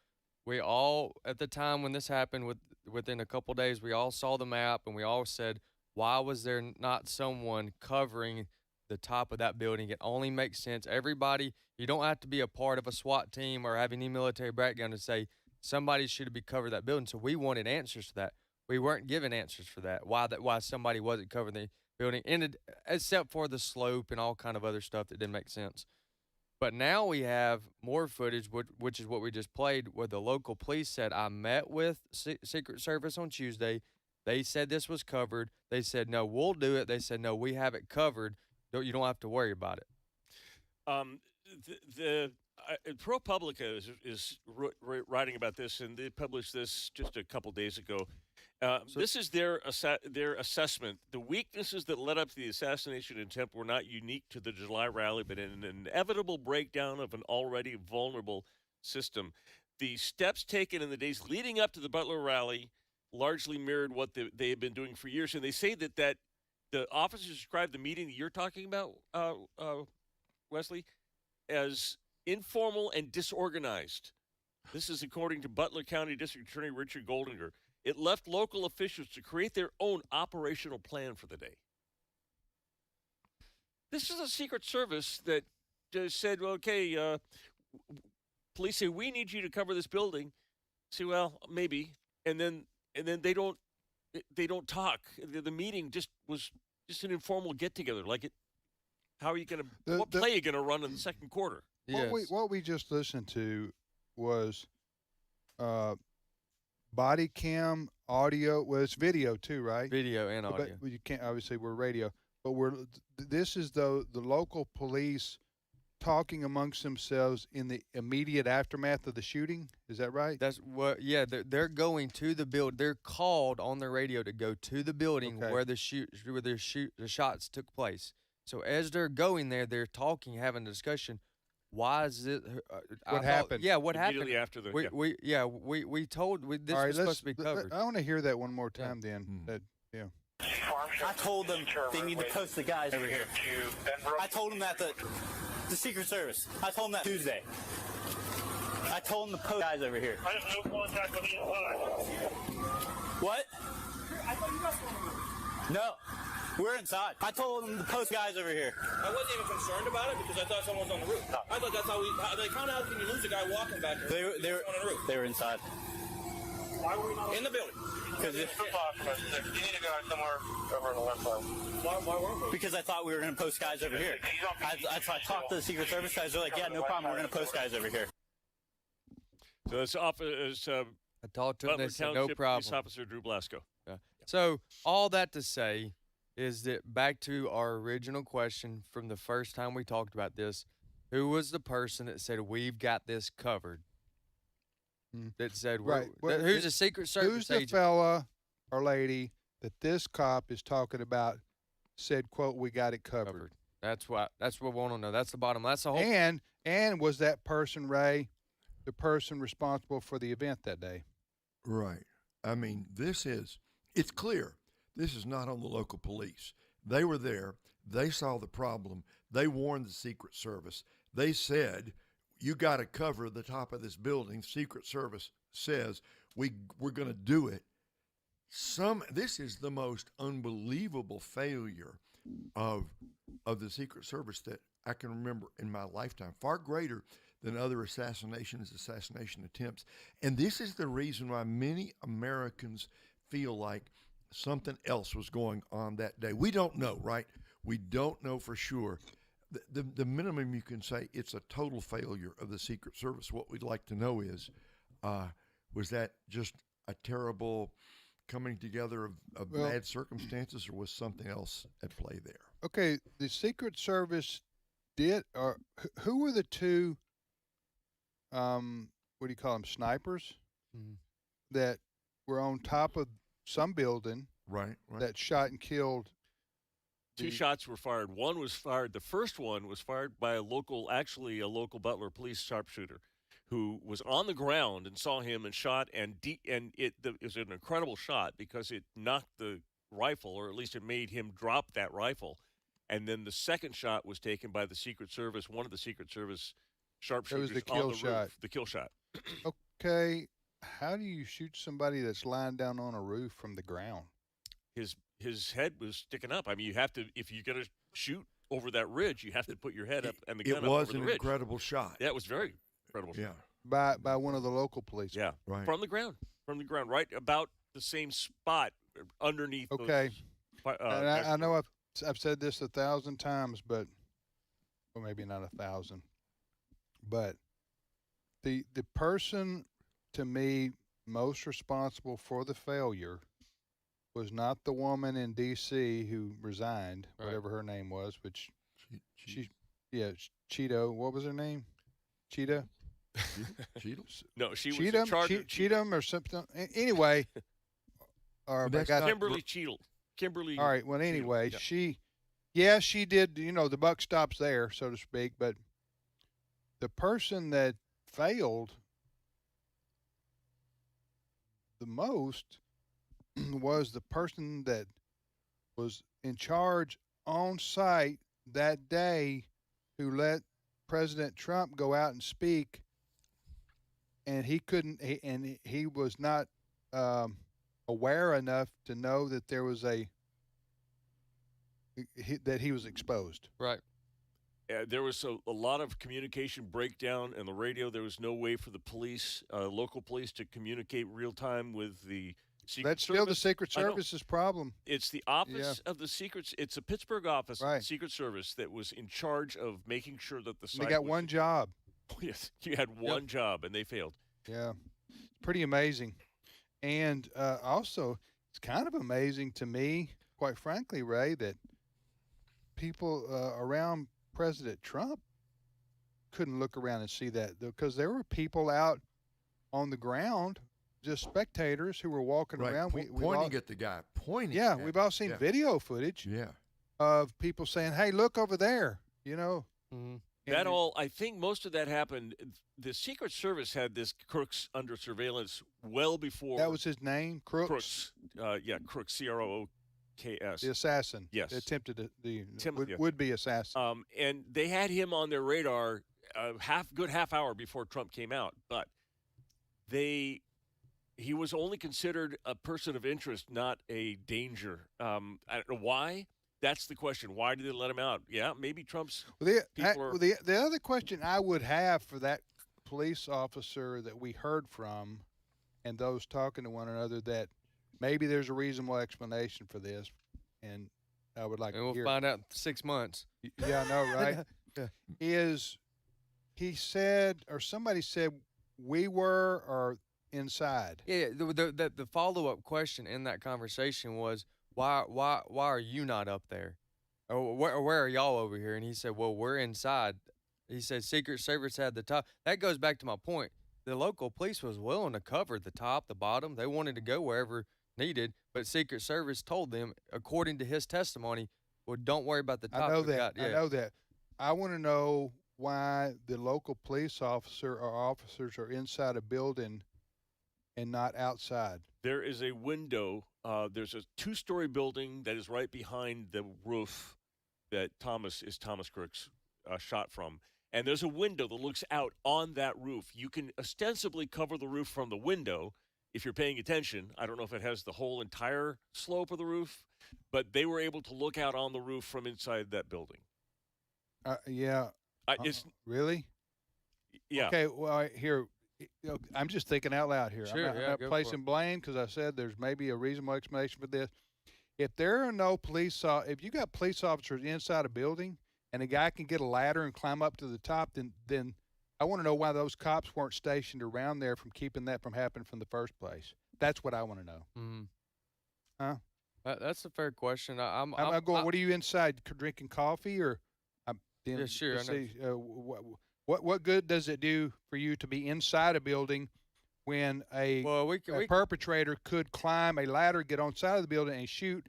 We all, at the time when this happened, within a couple days, we all saw the map and we all said, why was there not someone covering the top of that building? It only makes sense. Everybody, you don't have to be a part of a SWAT team or have any military background to say, somebody should be covered that building. So we wanted answers to that. We weren't given answers for that. Why somebody wasn't covering the building, except for the slope and all kind of other stuff that didn't make sense. But now we have more footage, which is what we just played, where the local police said, I met with Secret Service on Tuesday. They said this was covered. They said, no, we'll do it. They said, no, we have it covered. You don't have to worry about it. ProPublica is writing about this, and they published this just a couple days ago. This is their assessment. The weaknesses that led up to the assassination attempt were not unique to the July rally, but an inevitable breakdown of an already vulnerable system. The steps taken in the days leading up to the Butler rally largely mirrored what they had been doing for years, and they say that the officers described the meeting that you're talking about, Wesley, as informal and disorganized. This is according to Butler County District Attorney Richard Goldinger. It left local officials to create their own operational plan for the day. This is a Secret Service that said, well, okay, police say, we need you to cover this building. Say, well, maybe. And then they don't talk. The meeting was just an informal get-together. How are you going to, what play are you going to run in the second quarter? What we just listened to was body cam audio. Well, it's video too, right? Video and audio. But you can't, obviously we're radio, but this is the local police talking amongst themselves in the immediate aftermath of the shooting. Is that right? That's what. Yeah, they're going to the build. They're called on the radio to go to the building where the shots took place. So as they're going there, they're talking, having a discussion. Why is it? What happened? What happened? Immediately after the. We told this was supposed to be covered. I want to hear that one more time. Then I told them they need to post the guys over here. I told them that the Secret Service. I told them that Tuesday. I told them to post guys over here. I have no contact with the inside. What? I thought you guys were on the roof. No. We're inside. I told them to post guys over here. I wasn't even concerned about it because I thought someone was on the roof. I thought that's how they count out when you lose a guy walking back there. They were on the roof. They were inside. Why were we not in the building? Because you need to go somewhere over on the left side. Why weren't we? Because I thought we were going to post guys over here. I talked to the Secret Service guys. They're like, yeah, no problem. We're going to post guys over here. So it's I talked to him. They Butler said, no Township problem. Police Officer Drew Blasco. Yeah. So all that to say is that back to our original question from the first time we talked about this, who was the person that said, we've got this covered? That said, Right. who's a Secret Service Who's the agent? fella or lady that this cop is talking about said, quote, we got it covered. That's what we want to know. That's the bottom. That's the whole. And was that person, Ray, the person responsible for the event that day? Right. I mean, it's clear. This is not on the local police. They were there. They saw the problem. They warned the Secret Service. They said, you got to cover the top of this building. Secret Service says we're going to do it. This is the most unbelievable failure of the Secret Service that I can remember in my lifetime, far greater than other assassination attempts. And this is the reason why many Americans feel like something else was going on that day. We don't know, right? We don't know for sure. The minimum you can say, it's a total failure of the Secret Service. What we'd like to know is, was that just a terrible coming together of bad circumstances, or was something else at play there? Okay, the Secret Service who were the two, what do you call them, snipers that were on top of some building right. that shot and killed? Two shots were fired. One was fired. The first one was fired by a local Butler police sharpshooter who was on the ground and saw him and shot, and it was an incredible shot because it knocked the rifle, or at least it made him drop that rifle. And then the second shot was taken by the Secret Service, one of the Secret Service sharpshooters. It was the kill shot. Roof, the kill shot. Okay, how do you shoot somebody that's lying down on a roof from the ground? His head was sticking up. I mean, you have to, if you're going to shoot over that ridge, you have to put your head up and the gun up over the ridge. It was an incredible shot. Yeah, it was very incredible shot. By one of the local police. Yeah, right. From the ground, right about the same spot underneath. Okay. Those, and I know I've said this 1,000 times, but well, maybe not 1,000. But the person to me most responsible for the failure was not the woman in D.C. who resigned, whatever her name was, which Cheeto. What was her name? Cheetah? Cheeto? No, she was Cheatham, in charge of Cheatham or something. Anyway. Kimberly Cheadle. Kimberly. All right. Well, anyway, Cheadle. she did, the buck stops there, so to speak, but the person that failed the most was the person that was in charge on site that day who let President Trump go out and speak, and he was not aware enough to know that there was that he was exposed. Right. There was a lot of communication breakdown in the radio. There was no way for the police, local police, to communicate real time with the Secret That's Service. still the Secret Service's problem. It's the office of the Secret. It's a Pittsburgh office, of the Secret Service, that was in charge of making sure that the site. They got one job. Yes, you had one job, and they failed. Yeah, pretty amazing. And also, it's kind of amazing to me, quite frankly, Ray, that people around President Trump couldn't look around and see that, because there were people out on the ground, just spectators who were walking around. Pointing at the guy. Pointing. Yeah, we've all seen video footage. Yeah. Of people saying, "Hey, look over there," Mm-hmm. I think most of that happened. The Secret Service had this Crooks under surveillance well before. That was his name, Crooks. Crooks, C-R-O-O-K-S. The assassin. Yes. The attempted Timothy. would-be assassin. And they had him on their radar good half hour before Trump came out, but he was only considered a person of interest, not a danger. I don't know why. That's the question. Why did they let him out? Yeah, maybe Trump's Well, people are. the other question I would have for that police officer that we heard from and those talking to one another, that maybe there's a reasonable explanation for this, and I would like And to we'll hear. find out in 6 months. Yeah, I know, right? Is he said, or somebody said, we were or inside? Yeah, the follow-up question in that conversation was, why are you not up there? Or where are y'all over here? And he said, well, we're inside. He said Secret Service had the top. That goes back to my point. The local police was willing to cover the top, the bottom. They wanted to go wherever needed, but Secret Service told them, according to his testimony, well, don't worry about the top. I know we that. got- yeah. I know that. I want to know why the local police officer or officers are inside a building and not outside. There is a window. There's a 2-story building that is right behind the roof that Thomas Crook's shot from. And there's a window that looks out on that roof. You can ostensibly cover the roof from the window if you're paying attention. I don't know if it has the whole entire slope of the roof, but they were able to look out on the roof from inside that building. Yeah. It's Really? Yeah. Okay. Well, here, I'm just thinking out loud here. Sure, I'm yeah, not go for placing it. blame because I said there's maybe a reasonable explanation for this. If there are no if you got police officers inside a building and a guy can get a ladder and climb up to the top, then I want to know why those cops weren't stationed around there from keeping that from happening from the first place. That's what I want to know. Mm-hmm. Huh? That's a fair question. I'm going. What are you inside drinking coffee or? Yeah, sure, I know. See, what good does it do for you to be inside a building when a perpetrator could climb a ladder, get on side of the building, and shoot,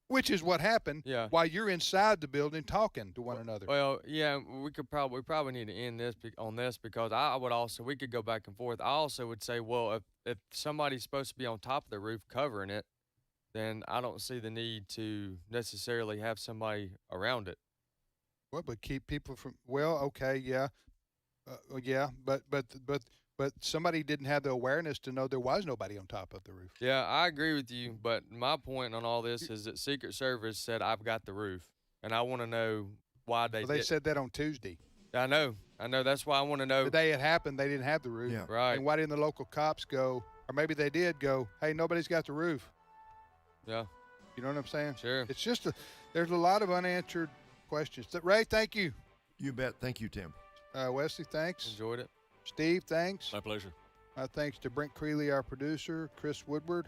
which is what happened. Yeah. While you're inside the building talking to one another. Well, yeah, we probably need to end this on this because I would also, we could go back and forth. I also would say, well, if somebody's supposed to be on top of the roof covering it, then I don't see the need to necessarily have somebody around it. Well, but keep people from. Well, okay, yeah, yeah, but somebody didn't have the awareness to know there was nobody on top of the roof. Yeah, I agree with you, but my point on all this is that Secret Service said, I've got the roof, and I want to know why they Well, they did. said that on Tuesday. I know. That's why I want to know. The day it happened, they didn't have the roof. Yeah. Right. And why didn't the local cops go, or maybe they did go, hey, nobody's got the roof. Yeah. You know what I'm saying? Sure. It's just there's a lot of unanswered questions. Ray, thank you. You bet. Thank you, Tim. Wesley, thanks. Enjoyed it. Steve, thanks. My pleasure. Thanks to Brent Creeley, our producer, Chris Woodward.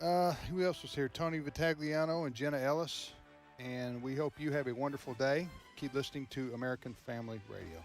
Who else was here? Tony Vitagliano and Jenna Ellis. And we hope you have a wonderful day. Keep listening to American Family Radio.